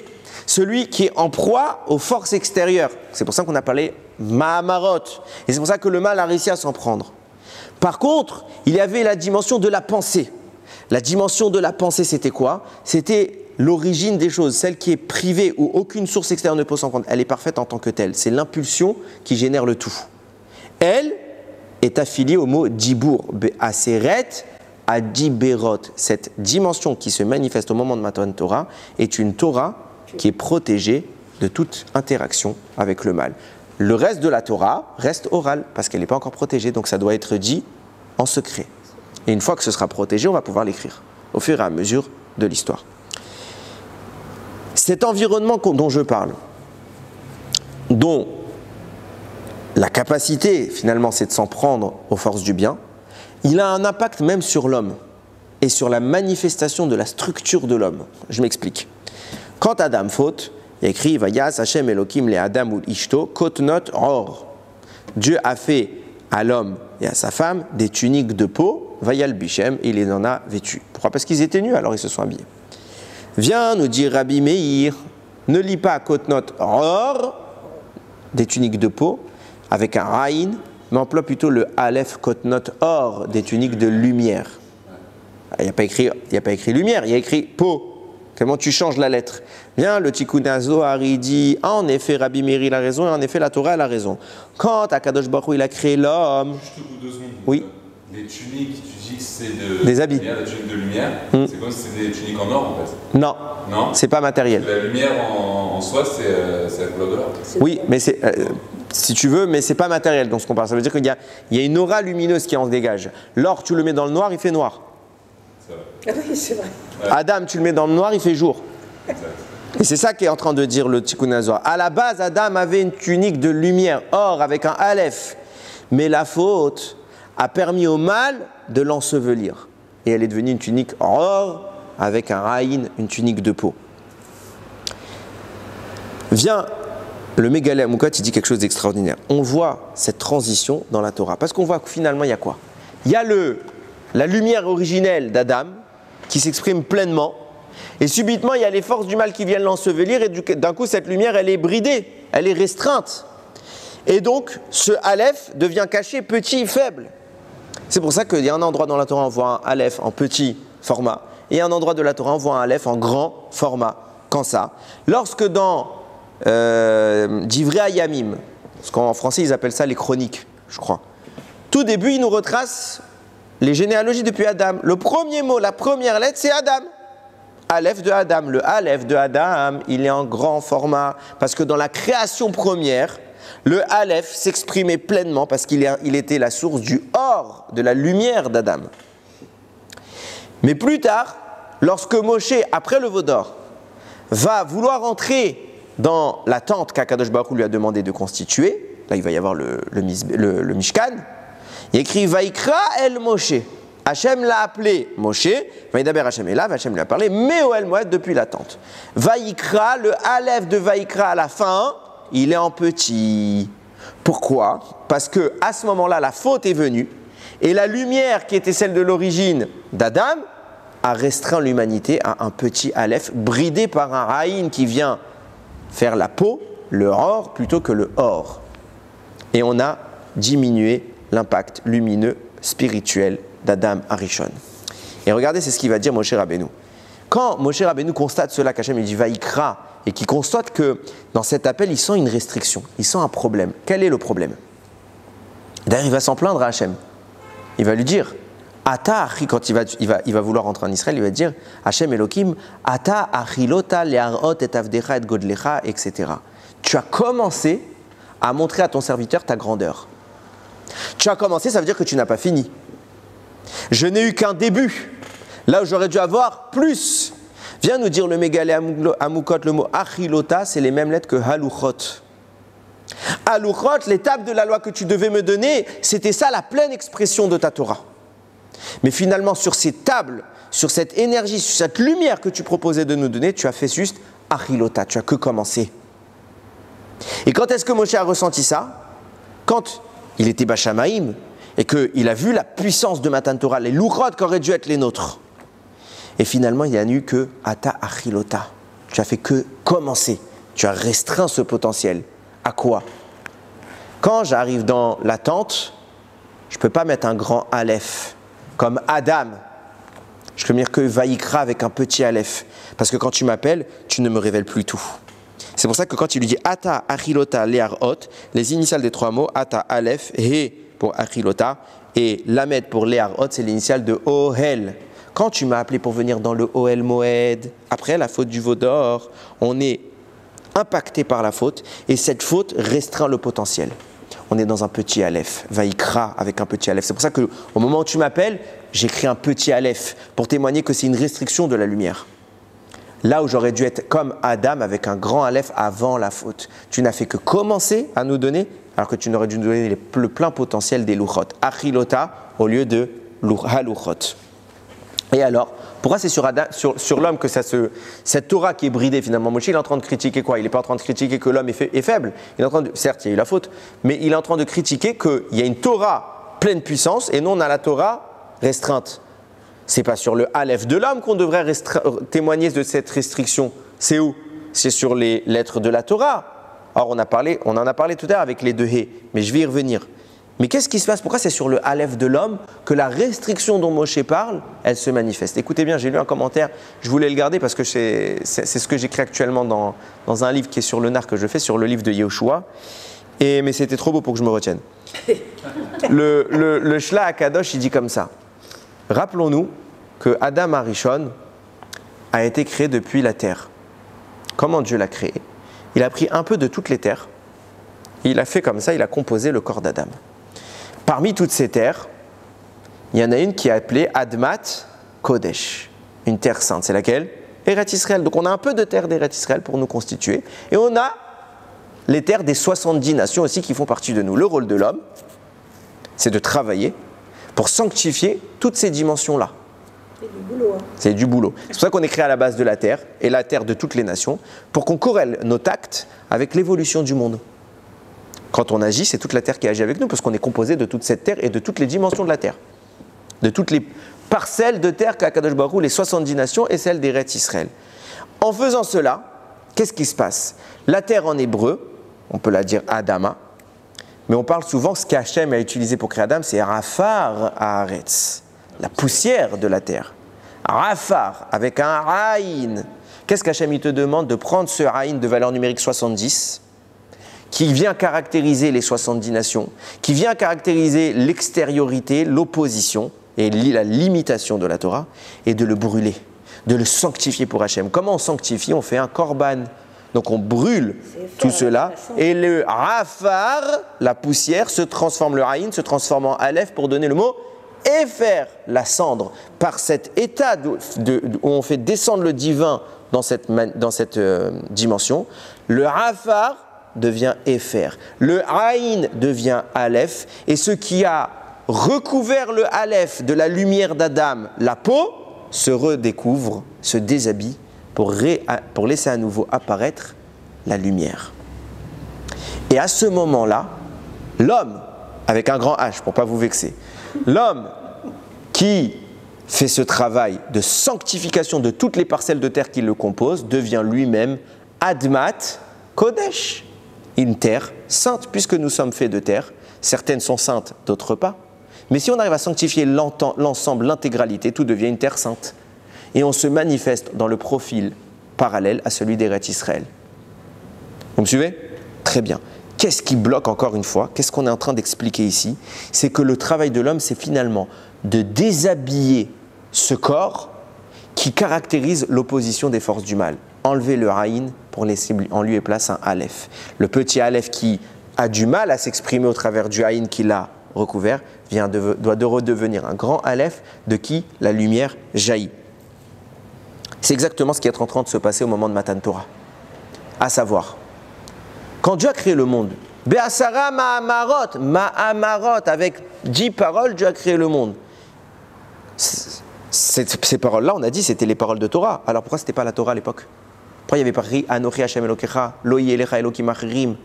celui qui est en proie aux forces extérieures. C'est pour ça qu'on a parlé Mahamarot. Et c'est pour ça que le mal a réussi à s'en prendre. Par contre, il y avait la dimension de la pensée. La dimension de la pensée, c'était quoi? C'était l'origine des choses, celle qui est privée, où aucune source extérieure ne peut s'en prendre. Elle est parfaite en tant que telle. C'est l'impulsion qui génère le tout. Elle est affiliée au mot Dibur, Be'aseret, Adiberot. Cette dimension qui se manifeste au moment de Matan Torah est une Torah qui est protégée de toute interaction avec le mal. Le reste de la Torah reste oral parce qu'elle n'est pas encore protégée, donc ça doit être dit en secret. Et une fois que ce sera protégé, on va pouvoir l'écrire au fur et à mesure de l'histoire. Cet environnement dont je parle, dont la capacité finalement c'est de s'en prendre aux forces du bien, il a un impact même sur l'homme et sur la manifestation de la structure de l'homme. Je m'explique. Quand Adam faute, il y a écrit Vayas Hashem Elokim le Adam ul Ishto Kotnot Or. Dieu a fait à l'homme et à sa femme des tuniques de peau, Vayal Bichem, il les en a vêtus. Pourquoi? Parce qu'ils étaient nus, alors ils se sont habillés. Viens nous dire Rabbi Meir, ne lis pas Kotnot Or, des tuniques de peau, avec un Raïn, mais emploie plutôt le Aleph Kotnot Or, des tuniques de lumière. Il n'y a pas écrit lumière, il y a écrit peau. Comment tu changes la lettre? Bien, le Tikkun Zohar dit, en effet, Rabbi Meir il a raison, et en effet, la Torah elle a raison. Quand Akadosh Baruch Hu il a créé l'homme... Juste au bout de 2 secondes. Oui. Les tuniques, tu dis que c'est des habits. Des tuniques de lumière. C'est comme si c'était des tuniques en or en fait. Non, non, c'est pas matériel. La lumière en soi, c'est la couleur de l'or. Oui, mais c'est, si tu veux, mais c'est pas matériel dans ce qu'on parle. Ça veut dire qu'il y a une aura lumineuse qui en dégage. L'or, tu le mets dans le noir, il fait noir. Ah oui, c'est vrai. Adam, tu le mets dans le noir, il fait jour. Exact. Et c'est ça qu'est en train de dire le Tikkun Zohar. À la base, Adam avait une tunique de lumière, or, avec un Aleph. Mais la faute a permis au mal de l'ensevelir. Et elle est devenue une tunique or, avec un Raïn, une tunique de peau. Vient le Mégalé Amoukot, il dit quelque chose d'extraordinaire. On voit cette transition dans la Torah. Parce qu'on voit que finalement, il y a quoi? Il y a la lumière originelle d'Adam qui s'exprime pleinement. Et subitement, il y a les forces du mal qui viennent l'ensevelir. Et d'un coup, cette lumière, elle est bridée, elle est restreinte. Et donc, ce Aleph devient caché, petit, faible. C'est pour ça qu'il y a un endroit dans la Torah, on voit un Aleph en petit format. Et un endroit de la Torah, on voit un Aleph en grand format. Quand ça? Lorsque dans Divrei Hayamim, parce qu'en français, ils appellent ça les chroniques, je crois. Tout début, ils nous retracent les généalogies depuis Adam. Le premier mot, la première lettre, c'est Adam. Aleph de Adam. Le Aleph de Adam, il est en grand format. Parce que dans la création première, le Aleph s'exprimait pleinement parce qu'il était la source du or, de la lumière d'Adam. Mais plus tard, lorsque Moshe, après le veau d'or, va vouloir entrer dans la tente qu'Akadosh Baruch Hu lui a demandé de constituer, là il va y avoir le Mishkan, il écrit Vaikra el Moshe. Hachem l'a appelé Moshe, Vaïdaber Hachem est là, Hachem lui a parlé, Meoel Moed depuis la tente. Vaikra, le Aleph de Vaikra à la fin, il est en petit. Pourquoi? Parce que à ce moment-là, la faute est venue et la lumière qui était celle de l'origine d'Adam a restreint l'humanité à un petit Aleph bridé par un Raïn qui vient faire la peau, le or, plutôt que le or. Et on a diminué l'impact lumineux spirituel d'Adam Arishon. Et regardez, c'est ce qu'il va dire Moshe Rabbeinu. Quand Moshe Rabbeinu constate cela, qu'Hachem dit Vaikra, et qu'il constate que dans cet appel, il sent une restriction, il sent un problème. Quel est le problème? D'ailleurs, il va s'en plaindre à Hachem. Il va lui dire Ata Achi, quand il va vouloir rentrer en Israël, il va dire Hachem Elohim, Ata Achilota le'arot et avdecha et godlecha, etc. Tu as commencé à montrer à ton serviteur ta grandeur. Tu as commencé, ça veut dire que tu n'as pas fini. Je n'ai eu qu'un début. Là où j'aurais dû avoir plus. Viens nous dire le Mégalé Amoukot, le mot Achilota, c'est les mêmes lettres que Haluchot. Haluchot, l'étape de la loi que tu devais me donner, c'était ça la pleine expression de ta Torah. Mais finalement, sur ces tables, sur cette énergie, sur cette lumière que tu proposais de nous donner, tu as fait juste Achilota, tu as que commencé. Et quand est-ce que Moshe a ressenti ça? Quand il était Bachamaïm et qu'il a vu la puissance de Matan Torah, les Luchot qui auraient dû être les nôtres. Et finalement, il n'y a eu que Ata Achilota. Tu as fait que commencer. Tu as restreint ce potentiel. À quoi? Quand j'arrive dans la tente, je ne peux pas mettre un grand Aleph, comme Adam. Je peux dire que Vaïkra avec un petit Aleph. Parce que quand tu m'appelles, tu ne me révèles plus tout. C'est pour ça que quand il lui dit Ata Achilota Learot, les initiales des trois mots, Ata Aleph, He pour Achilota, et Lamed pour Learot, c'est l'initiale de Ohel. Quand tu m'as appelé pour venir dans le Ohel Moed, après la faute du veau d'or, on est impacté par la faute, et cette faute restreint le potentiel. On est dans un petit Aleph, Vaïkra avec un petit Aleph. C'est pour ça qu'au moment où tu m'appelles, j'écris un petit Aleph pour témoigner que c'est une restriction de la lumière. Là où j'aurais dû être comme Adam avec un grand Aleph avant la faute. Tu n'as fait que commencer à nous donner, alors que tu n'aurais dû nous donner le plein potentiel des Luchot. Achilota au lieu de Haluchot. Et alors, pourquoi c'est sur l'homme que cette Torah qui est bridée finalement? Moshe, il est en train de critiquer quoi? Il n'est pas en train de critiquer que l'homme est faible. Il est en train de, certes, il y a eu la faute, mais il est en train de critiquer qu'il y a une Torah pleine puissance et nous, on a la Torah restreinte. C'est pas sur le Aleph de l'homme qu'on devrait témoigner de cette restriction. C'est où? C'est sur les lettres de la Torah. Or, on en a parlé tout à l'heure avec les deux He, mais je vais y revenir. Mais qu'est-ce qui se passe? Pourquoi c'est sur le Aleph de l'homme que la restriction dont Moshe parle, elle se manifeste? Écoutez bien, j'ai lu un commentaire, je voulais le garder parce que c'est ce que j'écris actuellement dans un livre qui est sur le nar que je fais, sur le livre de Yehoshua. Mais c'était trop beau pour que je me retienne. Le Shla HaKadosh, il dit comme ça. Rappelons-nous que Adam Arishon a été créé depuis la terre. Comment Dieu l'a créé? Il a pris un peu de toutes les terres, et il a fait comme ça, il a composé le corps d'Adam. Parmi toutes ces terres, il y en a une qui est appelée Admat Kodesh, une terre sainte. C'est laquelle? Eretz Israël. Donc on a un peu de terre d'Eretz Israël pour nous constituer. Et on a les terres des 70 nations aussi qui font partie de nous. Le rôle de l'homme, c'est de travailler pour sanctifier toutes ces dimensions-là. C'est du boulot. Hein. C'est du boulot. C'est pour ça qu'on est créé à la base de la terre, et la terre de toutes les nations, pour qu'on corrèle nos actes avec l'évolution du monde. Quand on agit, c'est toute la terre qui agit avec nous, parce qu'on est composé de toute cette terre et de toutes les dimensions de la terre. De toutes les parcelles de terre qu'Akadosh Baruch Hu, les 70 nations et celles d'Eretz Israël. En faisant cela, qu'est-ce qui se passe? La terre en hébreu, on peut la dire Adama, mais on parle souvent, ce qu'Hachem a utilisé pour créer Adam, c'est Rafar Haaretz, la poussière de la terre. Rafar, avec un Aïn. Qu'est-ce qu'Hachem te demande? De prendre ce Aïn de valeur numérique 70, qui vient caractériser les 70 nations, qui vient caractériser l'extériorité, l'opposition et la limitation de la Torah, et de le brûler, de le sanctifier pour Hachem. Comment on sanctifie? On fait un korban. Donc on brûle tout cela, et le Rafar, la poussière, se transforme, le Aïn se transforme en Aleph pour donner le mot Efer, la cendre. Par cet état où on fait descendre le divin dans cette dimension, le Rafar devient Efer, le Aïn devient Aleph, et ce qui a recouvert le Aleph de la lumière d'Adam, la peau, se redécouvre, se déshabille pour laisser à nouveau apparaître la lumière. Et à ce moment-là, l'homme, avec un grand H pour ne pas vous vexer, l'homme qui fait ce travail de sanctification de toutes les parcelles de terre qui le composent devient lui-même Admat Kodesh, une terre sainte, puisque nous sommes faits de terre. Certaines sont saintes, d'autres pas. Mais si on arrive à sanctifier l'ensemble, l'intégralité, tout devient une terre sainte. Et on se manifeste dans le profil parallèle à celui d'Eretz Israël. Vous me suivez? Très bien. Qu'est-ce qui bloque encore une fois? Qu'est-ce qu'on est en train d'expliquer ici? C'est que le travail de l'homme, c'est finalement de déshabiller ce corps qui caractérise l'opposition des forces du mal. Enlever le Aïn pour laisser en lieu et place un Aleph. Le petit Aleph qui a du mal à s'exprimer au travers du Aïn qu'il a recouvert doit redevenir un grand Aleph de qui la lumière jaillit. C'est exactement ce qui est en train de se passer au moment de Matan Torah. À savoir, quand Dieu a créé le monde, Be'asara ma'amarot, avec 10 paroles, Dieu a créé le monde. Ces paroles-là, on a dit, c'était les paroles de Torah. Alors pourquoi ce n'était pas la Torah à l'époque? Pourquoi il y avait pas écrit Anochi Hashem Elokecha, Lo Yelecha Elokim Achirim,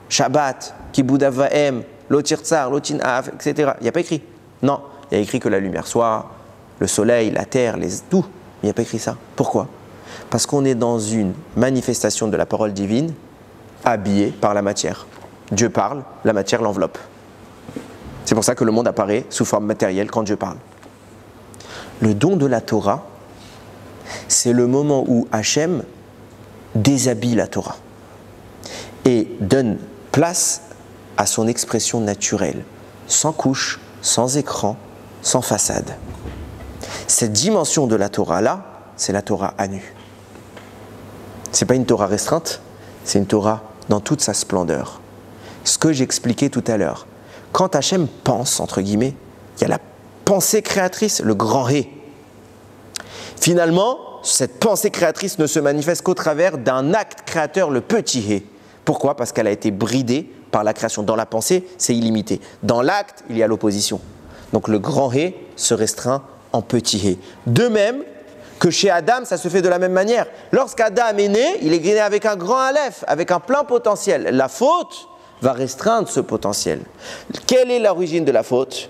Shabbat, Kibud Avaim, Lo Tirtzar, Lo Tin'af, etc. Il n'y a pas écrit. Non, il y a écrit que la lumière soit, le soleil, la terre, tout. Il n'y a pas écrit ça. Pourquoi? Parce qu'on est dans une manifestation de la parole divine habillée par la matière. Dieu parle, la matière l'enveloppe. C'est pour ça que le monde apparaît sous forme matérielle quand Dieu parle. Le don de la Torah, c'est le moment où Hachem déshabille la Torah et donne place à son expression naturelle, sans couche, sans écran, sans façade. Cette dimension de la Torah-là, c'est la Torah à nu. Ce n'est pas une Torah restreinte, c'est une Torah dans toute sa splendeur. Ce que j'expliquais tout à l'heure, quand Hachem pense, entre guillemets, il y a la pensée créatrice, le grand Hé. Finalement, cette pensée créatrice ne se manifeste qu'au travers d'un acte créateur, le petit Hé. Pourquoi? Parce qu'elle a été bridée par la création. Dans la pensée, c'est illimité. Dans l'acte, il y a l'opposition. Donc le grand Hé se restreint en petit Hé. De même que chez Adam, ça se fait de la même manière. Lorsqu'Adam est né, il est né avec un grand Aleph, avec un plein potentiel. La faute va restreindre ce potentiel. Quelle est l'origine de la faute?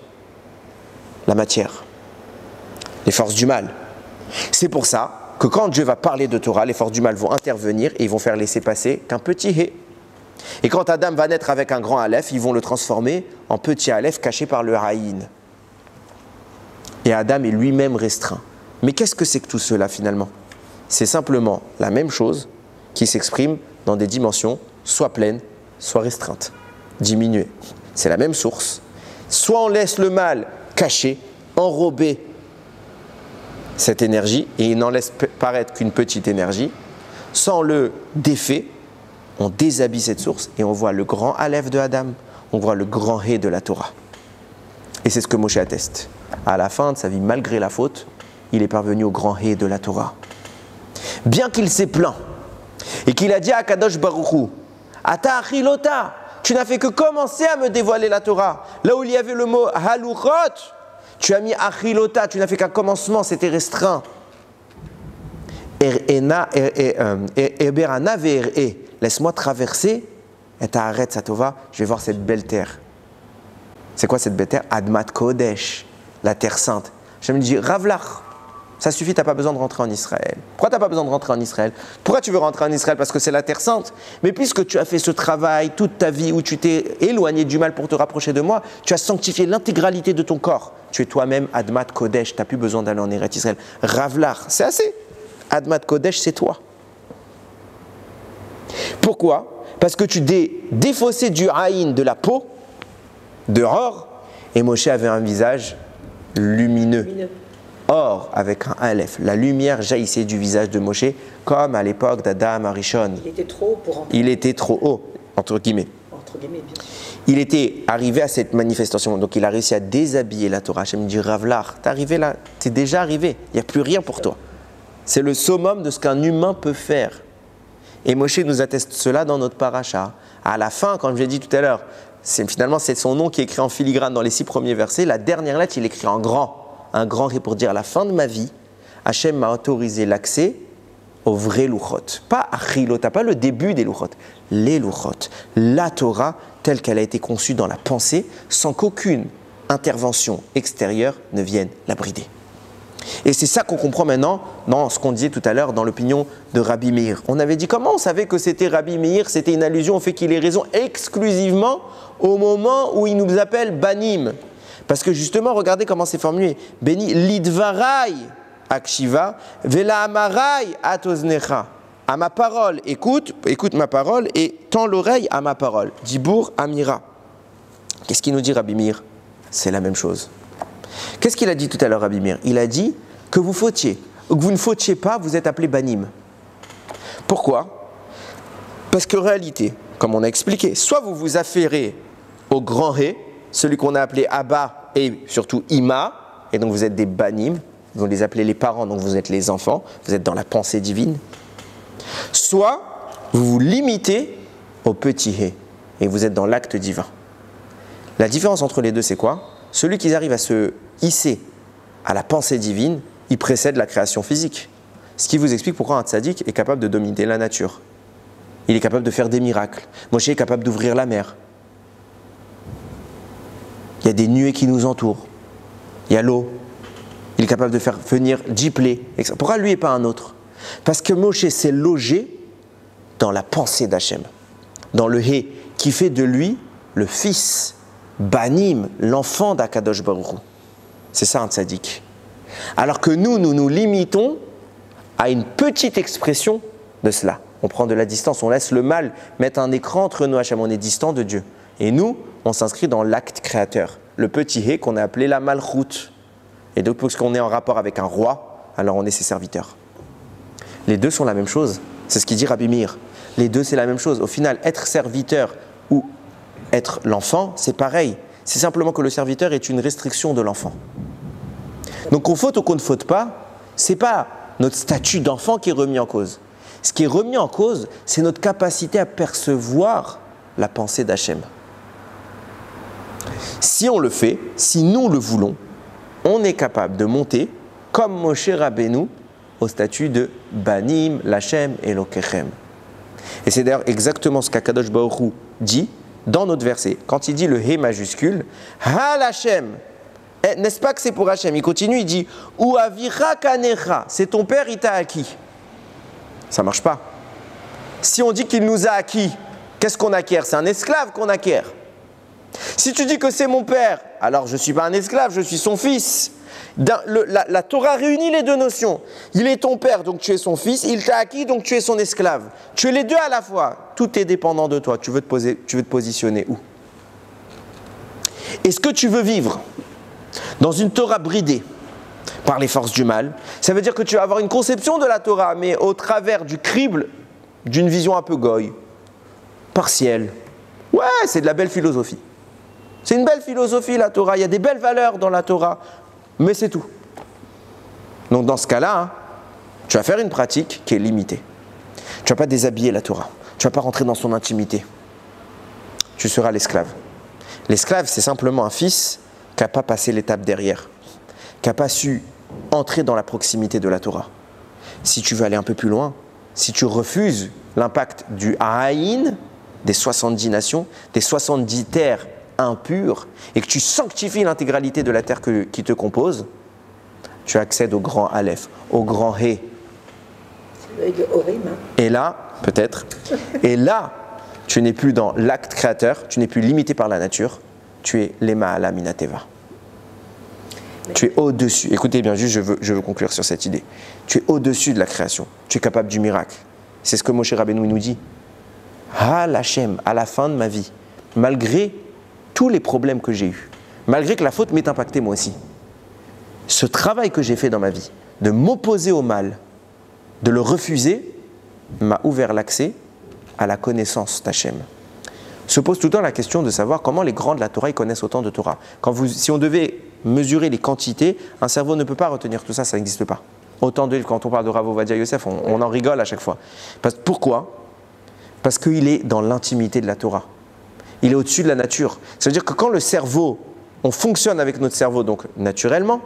La matière, les forces du mal. C'est pour ça que quand Dieu va parler de Torah, les forces du mal vont intervenir et ils vont faire laisser passer qu'un petit Hé. Et quand Adam va naître avec un grand Aleph, ils vont le transformer en petit Aleph caché par le Haïn. Et Adam est lui-même restreint. Mais qu'est-ce que c'est que tout cela finalement? C'est simplement la même chose qui s'exprime dans des dimensions soit pleines, soit restreintes, diminuées. C'est la même source. Soit on laisse le mal caché, enrober cette énergie et il n'en laisse paraître qu'une petite énergie, soit on le défait, on déshabille cette source et on voit le grand Aleph de Adam, on voit le grand Hé de la Torah. Et c'est ce que Moshe atteste. À la fin de sa vie, malgré la faute, il est parvenu au grand Hé de la Torah. Bien qu'il s'est plaint et qu'il a dit à Kadosh Baruch Hu, Ata achilota, tu n'as fait que commencer à me dévoiler la Torah. Là où il y avait le mot haluchot, tu as mis achilota, tu n'as fait qu'un commencement, c'était restreint. Laisse-moi traverser, et t'arrêtes Satova, je vais voir cette belle terre. C'est quoi cette belle terre? Admat Kodesh, la terre sainte. Je me dis, Ravlach, ça suffit, tu n'as pas besoin de rentrer en Israël. Pourquoi tu n'as pas besoin de rentrer en Israël? Pourquoi tu veux rentrer en Israël? Parce que c'est la terre sainte. Mais puisque tu as fait ce travail toute ta vie où tu t'es éloigné du mal pour te rapprocher de moi, tu as sanctifié l'intégralité de ton corps. Tu es toi-même Admat Kodesh, tu n'as plus besoin d'aller en Eretz Israël. Ravlach, c'est assez. Admat Kodesh, c'est toi. Pourquoi? Parce que tu t'es défaussé du haïn, de la peau, dehors, et Moshe avait un visage lumineux. Or, avec un Aleph, la lumière jaillissait du visage de Moshe, comme à l'époque d'Adam Arishon. Il était trop haut pour rentrer. Il était trop haut, entre guillemets. Entre guillemets, bien sûr. Il était arrivé à cette manifestation, donc il a réussi à déshabiller la Torah. Hachem dit, Ravlar, t'es arrivé là, t'es déjà arrivé, il n'y a plus rien pour toi. C'est le summum de ce qu'un humain peut faire. Et Moshe nous atteste cela dans notre paracha. À la fin, comme je l'ai dit tout à l'heure, finalement c'est son nom qui est écrit en filigrane dans les 6 premiers versets. La dernière lettre, il écrit en grand. Un grand Hé pour dire à la fin de ma vie, Hachem m'a autorisé l'accès aux vrais louchot. Pas achilota, pas le début des louchot. Les louchot. La Torah telle qu'elle a été conçue dans la pensée, sans qu'aucune intervention extérieure ne vienne la brider. Et c'est ça qu'on comprend maintenant dans ce qu'on disait tout à l'heure dans l'opinion de Rabbi Meir. On avait dit comment on savait que c'était Rabbi Meir, c'était une allusion au fait qu'il ait raison exclusivement au moment où il nous appelle Banim. Parce que justement, regardez comment c'est formulé. Béni lidvarai akshiva vela amarai atoznecha. À ma parole, écoute ma parole et tends l'oreille à ma parole. Dibour amira. Qu'est-ce qu'il nous dit Rabbi Meir? C'est la même chose. Qu'est-ce qu'il a dit tout à l'heure Rabbi Meir? Il a dit que vous fautiez, que vous ne fautiez pas, vous êtes appelé banim. Pourquoi? Parce qu'en réalité, comme on a expliqué, soit vous vous affairez au grand Hé, celui qu'on a appelé Abba et surtout Ima, et donc vous êtes des banim, ils vont les appeler les parents, donc vous êtes les enfants, vous êtes dans la pensée divine. Soit vous vous limitez au petit hé et vous êtes dans l'acte divin. La différence entre les deux, c'est quoi? Celui qui arrive à se hisser à la pensée divine, il précède la création physique. Ce qui vous explique pourquoi un tzaddik est capable de dominer la nature. Il est capable de faire des miracles. Moshe est capable d'ouvrir la mer. Il y a des nuées qui nous entourent. Il y a l'eau. Il est capable de faire venir Djiplé. Pourquoi lui et pas un autre? Parce que Moshe s'est logé dans la pensée d'Hachem, dans le Hé, qui fait de lui le fils, Banim, l'enfant d'Akadosh Baruch Hu. C'est ça un tzaddik. Alors que nous nous limitons à une petite expression de cela. On prend de la distance, on laisse le mal mettre un écran entre nous, Hachem, on est distant de Dieu. Et nous, on s'inscrit dans l'acte créateur, le petit Hé qu'on a appelé la malchoute. Et donc, puisqu'on est en rapport avec un roi, alors on est ses serviteurs. Les deux sont la même chose. C'est ce qu'il dit Rabbi Meir. Les deux, c'est la même chose. Au final, être serviteur ou être l'enfant, c'est pareil. C'est simplement que le serviteur est une restriction de l'enfant. Donc qu'on faute ou qu'on ne faute pas, c'est pas notre statut d'enfant qui est remis en cause. Ce qui est remis en cause, c'est notre capacité à percevoir la pensée d'Hachem. Si on le fait, si nous le voulons, on est capable de monter, comme Moshe Rabbeinu, au statut de Banim, Lachem et Lokechem. Et c'est d'ailleurs exactement ce qu'Akadosh Baruch Hu dit dans notre verset. Quand il dit le Hé majuscule, Ha Lachem, n'est-ce pas que c'est pour Hachem? Il continue, il dit Ou avira kanecha, c'est ton père, il t'a acquis. Ça ne marche pas. Si on dit qu'il nous a acquis, qu'est-ce qu'on acquiert? C'est un esclave qu'on acquiert. Si tu dis que c'est mon père, alors je ne suis pas un esclave, je suis son fils. La Torah réunit les deux notions. Il est ton père, donc tu es son fils. Il t'a acquis, donc tu es son esclave. Tu es les deux à la fois. Tout est dépendant de toi. Tu veux te positionner où? Est-ce que tu veux vivre dans une Torah bridée par les forces du mal? Ça veut dire que tu vas avoir une conception de la Torah, mais au travers du crible d'une vision un peu goy, partielle. Ouais, c'est de la belle philosophie. C'est une belle philosophie, la Torah. Il y a des belles valeurs dans la Torah, mais c'est tout. Donc dans ce cas-là, tu vas faire une pratique qui est limitée. Tu ne vas pas déshabiller la Torah. Tu ne vas pas rentrer dans son intimité. Tu seras l'esclave. L'esclave, c'est simplement un fils qui n'a pas passé l'étape derrière, qui n'a pas su entrer dans la proximité de la Torah. Si tu veux aller un peu plus loin, si tu refuses l'impact du Haïn, des 70 nations, des 70 terres impures, et que tu sanctifies l'intégralité de la terre qui te compose, tu accèdes au grand Aleph, au grand Hé. C'est l'œil de Horim, hein. Et là, peut-être, et là, tu n'es plus dans l'acte créateur, tu n'es plus limité par la nature, tu es l'Ema'ala Minateva. Tu es au-dessus. Écoutez bien, juste je veux conclure sur cette idée. Tu es au-dessus de la création. Tu es capable du miracle. C'est ce que Moshe Rabbeinu nous dit. Ha Lachem, à la fin de ma vie, malgré tous les problèmes que j'ai eus, malgré que la faute m'ait impacté moi aussi, ce travail que j'ai fait dans ma vie, de m'opposer au mal, de le refuser, m'a ouvert l'accès à la connaissance d'Hachem. Se pose tout le temps la question de savoir comment les grands de la Torah ils connaissent autant de Torah. Si on devait mesurer les quantités, un cerveau ne peut pas retenir tout ça, ça n'existe pas. Autant de quand on parle de Rav Ovadia Yosef, on en rigole à chaque fois. Pourquoi? Parce qu'il est dans l'intimité de la Torah. Il est au-dessus de la nature. Ça veut dire que quand le cerveau, on fonctionne avec notre cerveau, donc naturellement,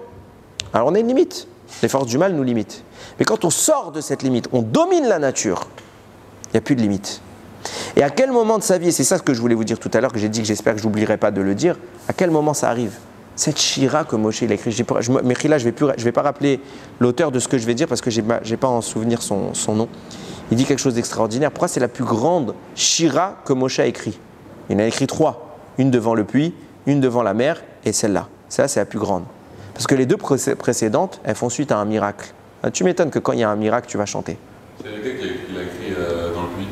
alors on a une limite. Les forces du mal nous limitent. Mais quand on sort de cette limite, on domine la nature, il n'y a plus de limite. Et à quel moment de sa vie, et c'est ça ce que je voulais vous dire tout à l'heure, que j'ai dit que j'espère que je n'oublierai pas de le dire, à quel moment ça arrive? Cette shira que Moshe il a écrit, Mechila, je ne vais pas rappeler l'auteur de ce que je vais dire parce que je n'ai pas en souvenir son nom. Il dit quelque chose d'extraordinaire. Pourquoi c'est la plus grande shira que Moshe a écrit? Il en a écrit 3. Une devant le puits, une devant la mer et celle-là. Celle-là, c'est la plus grande. Parce que les deux précédentes, elles font suite à un miracle. Tu m'étonnes que quand il y a un miracle, tu vas chanter. C'est lequel qu'il a écrit dans le puits?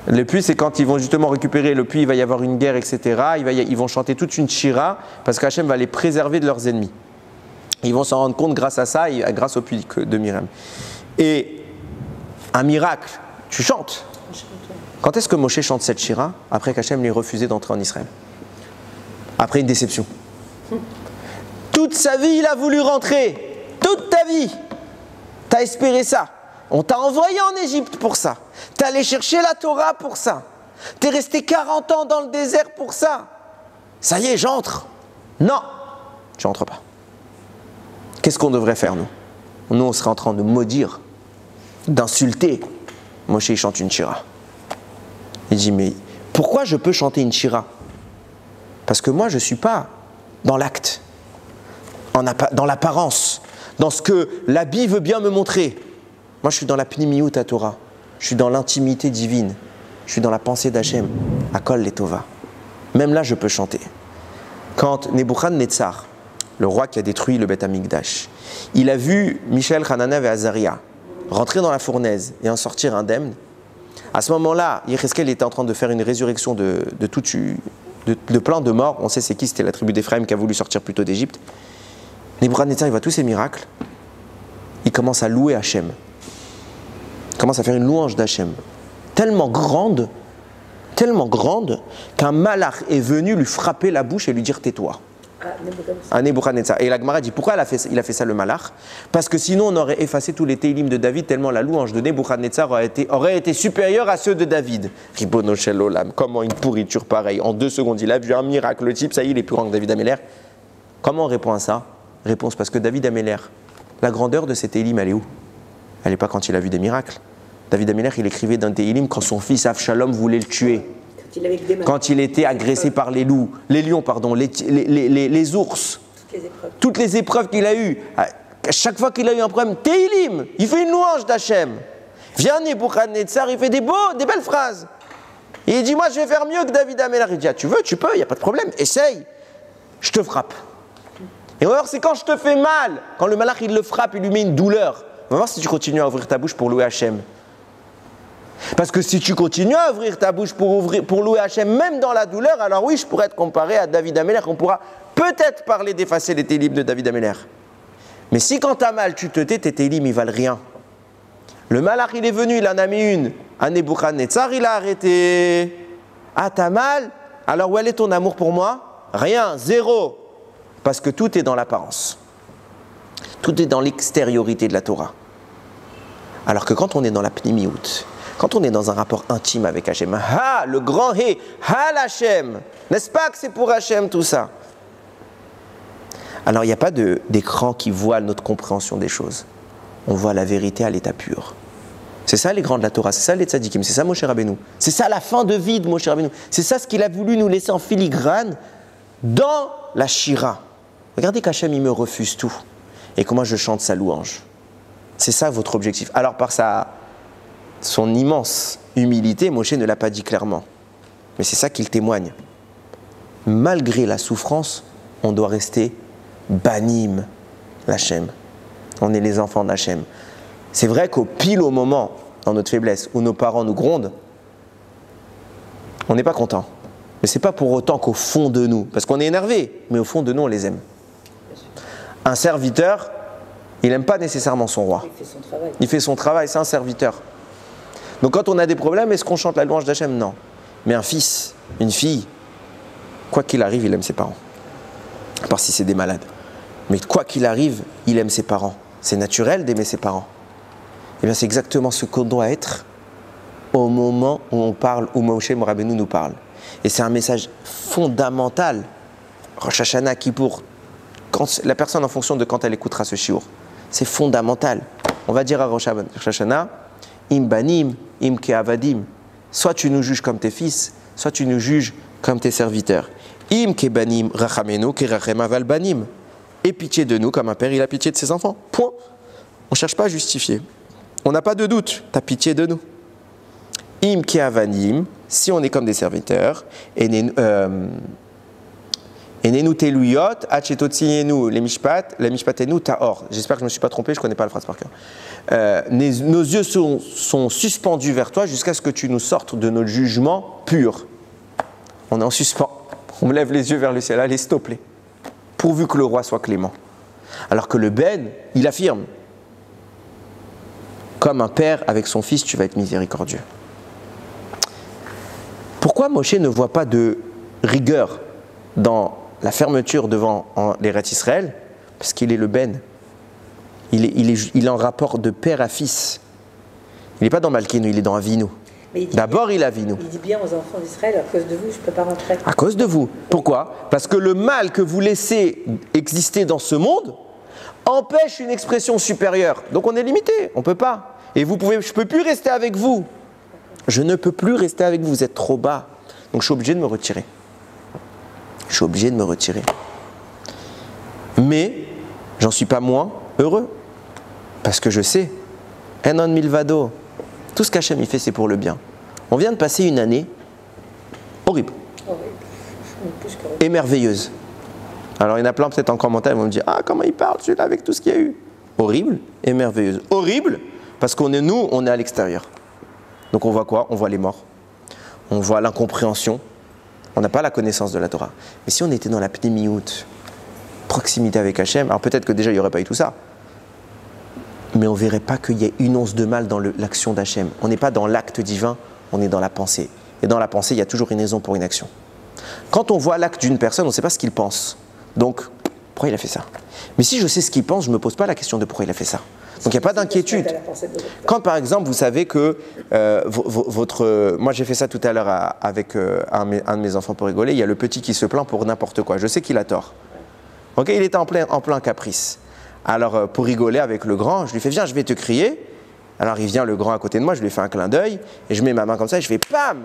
Le puits, c'est quand ils vont justement récupérer le puits, il va y avoir une guerre, etc. Ils vont chanter toute une shira parce qu'Hachem va les préserver de leurs ennemis. Ils vont s'en rendre compte grâce à ça, grâce au puits de Myriam. Et un miracle, tu chantes. Quand est-ce que Moshe chante cette shira? Après qu'Hachem lui ait refusé d'entrer en Israël. Après une déception. Toute sa vie, il a voulu rentrer. Toute ta vie. Tu as espéré ça. On t'a envoyé en Égypte pour ça. Tu es allé chercher la Torah pour ça. Tu es resté 40 ans dans le désert pour ça. Ça y est, j'entre. Non, je n'entre pas. Qu'est-ce qu'on devrait faire, nous? Nous, on serait en train de maudire, d'insulter. Moshe, il chante une shira. Il dit, mais pourquoi je peux chanter une shira? Parce que moi, je ne suis pas dans l'acte, dans l'apparence, dans ce que l'habit veut bien me montrer. Moi, je suis dans la pnimiyut à Torah. Je suis dans l'intimité divine. Je suis dans la pensée d'Hachem. Akol Letova. Même là, je peux chanter. Quand Nebuchadnezzar, le roi qui a détruit le Beth Amikdash, il a vu Michaël, Hanana et Azaria rentrer dans la fournaise et en sortir indemne, à ce moment-là, Yecheskel était en train de faire une résurrection de plein de morts. On sait c'est qui, c'était la tribu d'Éphraïm qui a voulu sortir plus tôt d'Égypte. Nebuchadnezzar, il voit tous ces miracles. Il commence à louer Hachem. Il commence à faire une louange d'Hachem. Tellement grande qu'un malach est venu lui frapper la bouche et lui dire tais-toi. À Nebuchadnezzar. Et la Gemara dit pourquoi il a fait ça le malach? Parce que sinon on aurait effacé tous les télim de David tellement la louange de Nebuchadnezzar aurait été supérieure à ceux de David. Ribono shel olam, comment une pourriture pareille. En 2 secondes, il a vu un miracle. Le type, ça y est, il est plus grand que David Améler. Comment on répond à ça? Réponse parce que David Améler, la grandeur de ces télim, elle est où? Elle n'est pas quand il a vu des miracles. David Améler, il écrivait d'un télim quand son fils Avshalom voulait le tuer. Quand il était agressé par les lions, les ours, toutes les épreuves qu'il a eues, à chaque fois qu'il a eu un problème, Téhilim, il fait une louange d'Hachem. Vient Nebuchadnezzar, il fait des belles phrases. Et il dit, moi je vais faire mieux que David Améler. Il dit, ah, tu veux, tu peux, il n'y a pas de problème, essaye, je te frappe. Et on va voir, c'est quand je te fais mal, quand le malach il le frappe, il lui met une douleur. On va voir si tu continues à ouvrir ta bouche pour louer Hachem. Parce que si tu continues à ouvrir ta bouche pour louer Hachem, même dans la douleur, alors oui, je pourrais être comparé à David Améler. On pourra peut-être parler d'effacer les télim de David Améler. Mais si quand tu as mal, tu te tais, tes télim, ils valent rien. Le malach, il est venu, il en a mis une. À Nebuchadnezzar, il a arrêté. Ah, t'as mal? Alors où est ton amour pour moi? Rien, zéro. Parce que tout est dans l'apparence. Tout est dans l'extériorité de la Torah. Alors que quand on est dans la pnimiyut, quand on est dans un rapport intime avec Hachem, ha, le grand He, ha l'Hachem, n'est-ce pas que c'est pour Hachem tout ça? Alors il n'y a pas d'écran qui voile notre compréhension des choses. On voit la vérité à l'état pur. C'est ça les grands de la Torah, c'est ça les tzadikim, c'est ça Moshe Rabbeinu. C'est ça la fin de vie de Moshe Rabbeinu. C'est ça ce qu'il a voulu nous laisser en filigrane dans la Shira. Regardez qu'Hachem il me refuse tout. Et comment je chante sa louange. C'est ça votre objectif. Alors par son immense humilité, Moshe ne l'a pas dit clairement. Mais c'est ça qu'il témoigne. Malgré la souffrance, on doit rester banim l'Hachem. On est les enfants d'Hachem. C'est vrai qu'au pile au moment, dans notre faiblesse, où nos parents nous grondent, on n'est pas content. Mais ce n'est pas pour autant qu'au fond de nous, parce qu'on est énervé, mais au fond de nous, on les aime. Un serviteur, il n'aime pas nécessairement son roi. Il fait son travail. Il fait son travail, c'est un serviteur. Donc quand on a des problèmes, est-ce qu'on chante la louange d'Hachem? Non. Mais un fils, une fille, quoi qu'il arrive, il aime ses parents. À part si c'est des malades. Mais quoi qu'il arrive, il aime ses parents. C'est naturel d'aimer ses parents. Et bien c'est exactement ce qu'on doit être au moment où on parle, où Moshe Rabbeinu nous parle. Et c'est un message fondamental. Rosh Hashanah, Kippour, quand la personne en fonction de quand elle écoutera ce shiur. C'est fondamental. On va dire à Rosh Hashanah, Im banim, im keavadim. Soit tu nous juges comme tes fils, soit tu nous juges comme tes serviteurs. Im kebanim rachamenu kerachem aval banim. Aie pitié de nous comme un père il a pitié de ses enfants. Point. On ne cherche pas à justifier. On n'a pas de doute. Tu as pitié de nous. Im keavadim, si on est comme des serviteurs, Enenu teluyot, achetotsienu les mishpatenu taor. J'espère que je ne me suis pas trompé, je ne connais pas la phrase par cœur. Nos yeux sont suspendus vers toi jusqu'à ce que tu nous sortes de notre jugement pur. On est en suspens. On me lève les yeux vers le ciel. Allez, s'il te plaît. Pourvu que le roi soit clément. Alors que le Ben, il affirme. Comme un père avec son fils, tu vas être miséricordieux. Pourquoi Moshe ne voit pas de rigueur dans la fermeture devant l'Eretz Israël? Parce qu'il est le Ben. il est en rapport de père à fils. Il n'est pas dans Malkeinu, il est dans Avinu. D'abord, il a Avinu. Il dit bien aux enfants d'Israël, à cause de vous, je ne peux pas rentrer. À cause de vous. Pourquoi? Parce que le mal que vous laissez exister dans ce monde empêche une expression supérieure. Donc on est limité, on ne peut pas. Et je ne peux plus rester avec vous. Je ne peux plus rester avec vous, vous êtes trop bas. Donc je suis obligé de me retirer. Je suis obligé de me retirer. Mais j'en suis pas moins heureux. Parce que je sais, Enon Milvado, tout ce qu'Hachem il fait, c'est pour le bien. On vient de passer une année horrible. Et merveilleuse. Alors il y en a plein peut-être en commentaire, ils vont me dire, ah comment il parle celui-là avec tout ce qu'il y a eu. Horrible et merveilleuse. Horrible parce qu'on est à l'extérieur. Donc on voit quoi? On voit les morts. On voit l'incompréhension. On n'a pas la connaissance de la Torah. Mais si on était dans la pnémiout, proximité avec Hachem, alors peut-être que déjà il n'y aurait pas eu tout ça. Mais on ne verrait pas qu'il y ait une once de mal dans l'action d'Hachem. On n'est pas dans l'acte divin, on est dans la pensée. Et dans la pensée, il y a toujours une raison pour une action. Quand on voit l'acte d'une personne, on ne sait pas ce qu'il pense. Donc, pourquoi il a fait ça? Mais si je sais ce qu'il pense, je ne me pose pas la question de pourquoi il a fait ça. Donc il n'y a pas d'inquiétude. Quand par exemple, vous savez que moi j'ai fait ça tout à l'heure avec un de mes enfants pour rigoler, il y a le petit qui se plaint pour n'importe quoi. Je sais qu'il a tort. Ok, il était en plein caprice. Alors pour rigoler avec le grand, je lui fais viens, je vais te crier. Alors il vient le grand à côté de moi, je lui fais un clin d'œil et je mets ma main comme ça et je fais pam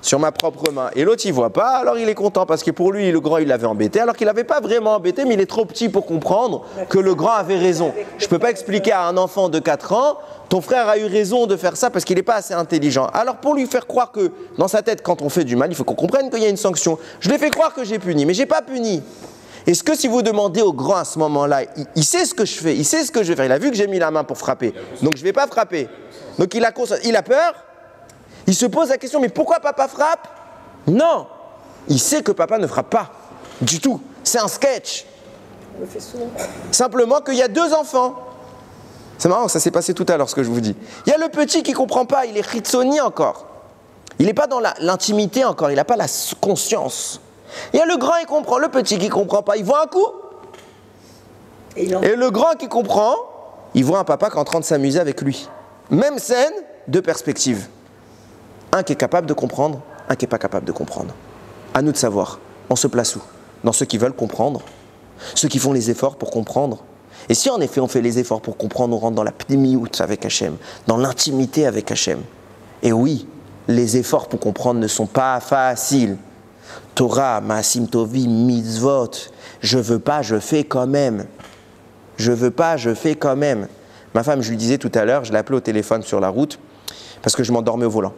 sur ma propre main. Et l'autre il voit pas, alors il est content parce que pour lui le grand il l'avait embêté alors qu'il n'avait pas vraiment embêté mais il est trop petit pour comprendre que le grand avait raison. Je peux pas expliquer à un enfant de 4 ans ton frère a eu raison de faire ça parce qu'il n'est pas assez intelligent. Alors pour lui faire croire que dans sa tête quand on fait du mal il faut qu'on comprenne qu'il y a une sanction. Je lui ai fait croire que j'ai puni mais j'ai pas puni. Est-ce que si vous demandez au grand à ce moment-là, il sait ce que je fais, il sait ce que je vais faire, il a vu que j'ai mis la main pour frapper, donc je ne vais pas frapper. Donc il a peur, il se pose la question, mais pourquoi papa frappe? Non, il sait que papa ne frappe pas, du tout, c'est un sketch. On le fait souvent. Simplement qu'il y a 2 enfants. C'est marrant, ça s'est passé tout à l'heure ce que je vous dis. Il y a le petit qui ne comprend pas, il est chitsoni encore. Il n'est pas dans l'intimité encore, il n'a pas la conscience. Il y a le grand, il comprend, le petit qui ne comprend pas, il voit un coup. Et le grand qui comprend, il voit un papa qui est en train de s'amuser avec lui. Même scène, 2 perspectives. Un qui est capable de comprendre, un qui n'est pas capable de comprendre. À nous de savoir, on se place où? Dans ceux qui veulent comprendre, ceux qui font les efforts pour comprendre. Et si en effet on fait les efforts pour comprendre, on rentre dans la pnémiout avec Hachem, dans l'intimité avec Hachem. Et oui, les efforts pour comprendre ne sont pas faciles. Torah, Maasim Tovim, Mitzvot, je veux pas, je fais quand même. Je veux pas, je fais quand même. Ma femme, je lui disais tout à l'heure, je l'ai appelée au téléphone sur la route parce que je m'endormais au volant.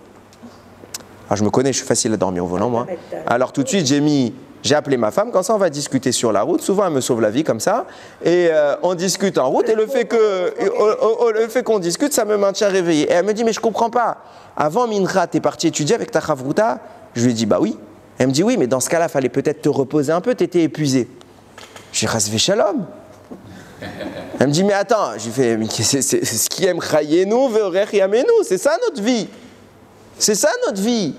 Alors je me connais, je suis facile à dormir au volant moi. Alors tout de suite j'ai appelé ma femme, comme ça on va discuter sur la route. Souvent elle me sauve la vie comme ça. Et on discute en route et le fait qu'on discute, ça me maintient réveillé. Et elle me dit, mais je comprends pas. Avant Mincha, t'es parti étudier avec ta chavruta? Je lui ai dit, bah oui. Elle me dit, oui, mais dans ce cas-là, il fallait peut-être te reposer un peu, tu étais épuisé. J'ai dit, Rasvé Shalom. Elle me dit, mais attends, j'ai fait, c'est ce qui aime Chayenu, Veorech Yamenu, c'est ça notre vie. C'est ça notre vie.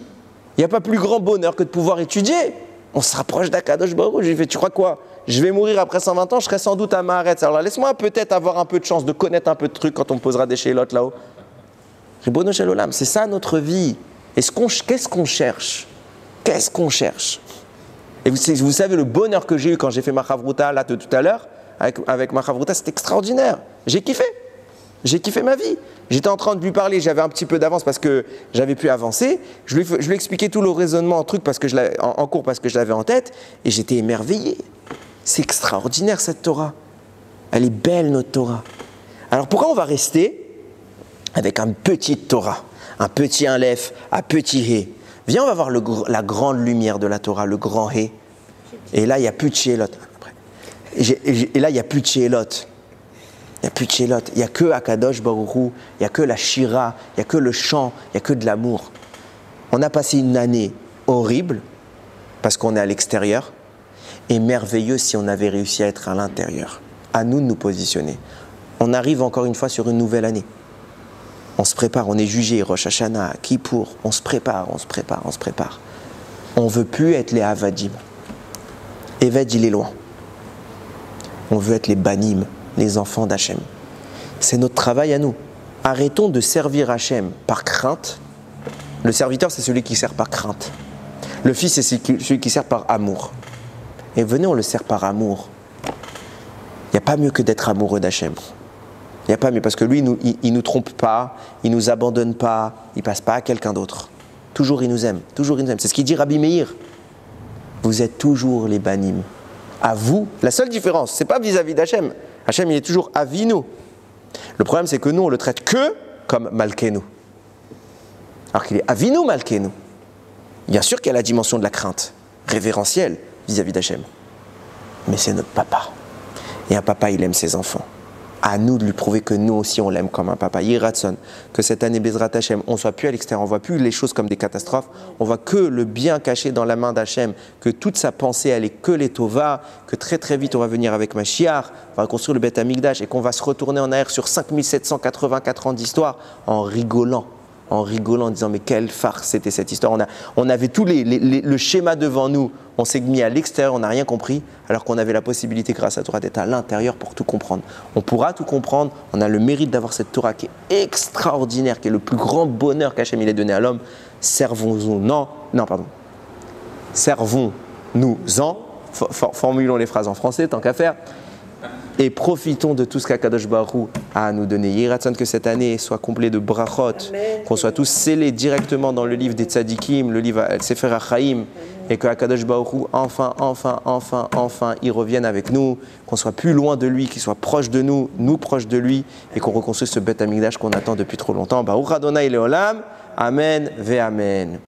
Il n'y a pas plus grand bonheur que de pouvoir étudier. On se rapproche d'Akadosh Baruch Hu. J'ai fait, tu crois quoi? Je vais mourir après 120 ans, je serai sans doute à Maharetz. Alors laisse-moi peut-être avoir un peu de chance de connaître un peu de trucs quand on me posera des chélotes là-haut. Ribono Shel Olam, c'est ça notre vie. Qu'est-ce qu'on cherche? Qu'est-ce qu'on cherche? Et vous savez le bonheur que j'ai eu quand j'ai fait ma chavruta là de tout à l'heure, avec ma chavruta, c'est extraordinaire. J'ai kiffé ma vie. J'étais en train de lui parler, j'avais un petit peu d'avance parce que j'avais pu avancer. Je lui ai expliqué tout le raisonnement en cours parce que je l'avais en tête et j'étais émerveillé. C'est extraordinaire cette Torah. Elle est belle notre Torah. Alors pourquoi on va rester avec un petit Torah, un petit Aleph, un petit He? Viens, on va voir la grande lumière de la Torah, le grand He. Et là, il n'y a plus de Shelot. Et là, il n'y a plus de Shelot. Il n'y a plus de Shelot. Il n'y a que Akadosh Baruch Hu, il n'y a que la Shira, il n'y a que le chant, il n'y a que de l'amour. On a passé une année horrible, parce qu'on est à l'extérieur, et merveilleux si on avait réussi à être à l'intérieur. À nous de nous positionner. On arrive encore une fois sur une nouvelle année. On se prépare, on est jugé, Rosh Hashanah, Kippour, on se prépare. On ne veut plus être les Avadim. Eved, il est loin. On veut être les Banim, les enfants d'Hachem. C'est notre travail à nous. Arrêtons de servir Hachem par crainte. Le serviteur, c'est celui qui sert par crainte. Le fils, c'est celui qui sert par amour. Et venez, on le sert par amour. Il n'y a pas mieux que d'être amoureux d'Hachem. Il n'y a pas mieux, parce que lui, il ne nous trompe pas, il ne nous abandonne pas, il ne passe pas à quelqu'un d'autre. Toujours il nous aime, toujours il nous aime. C'est ce qu'il dit Rabbi Meir. Vous êtes toujours les banim. À vous, la seule différence, ce n'est pas vis-à-vis d'Hachem. Hachem, il est toujours avinu. Le problème, c'est que nous, on le traite que comme Malkenu. Alors qu'il est avinu Malkenu. Bien sûr qu'il y a la dimension de la crainte révérentielle vis-à-vis d'Hachem. Mais c'est notre papa. Et un papa, il aime ses enfants. À nous de lui prouver que nous aussi, on l'aime comme un papa. Yiratson, que cette année, Bezrat Hachem, on ne soit plus à l'extérieur, on ne voit plus les choses comme des catastrophes, on voit que le bien caché dans la main d'Hachem, que toute sa pensée, elle est que les Tova, que très très vite, on va venir avec Mashiach, on va reconstruire le Beth Amikdash et qu'on va se retourner en arrière sur 5784 ans d'histoire en rigolant, en disant mais quelle farce c'était cette histoire. On avait tout le schéma devant nous, on s'est mis à l'extérieur, on n'a rien compris, alors qu'on avait la possibilité grâce à la Torah d'être à l'intérieur pour tout comprendre. On pourra tout comprendre, on a le mérite d'avoir cette Torah qui est extraordinaire, qui est le plus grand bonheur qu'Hachem il ait donné à l'homme. Servons-nous-en, servons-nous-en, formulons les phrases en français tant qu'à faire. Et profitons de tout ce qu'Akadosh Baruch Hu a à nous donner. Yiratzon, que cette année soit complète de brachot, qu'on soit tous scellés directement dans le livre des tzadikim, le livre Sefer HaChaim, et que Akadosh Baruch Hu, enfin, il revienne avec nous, qu'on soit plus loin de lui, qu'il soit proche de nous, nous proches de lui, et qu'on reconstruise ce Beth Amikdash qu'on attend depuis trop longtemps. Baruch Adonai Leolam, Amen ve Amen.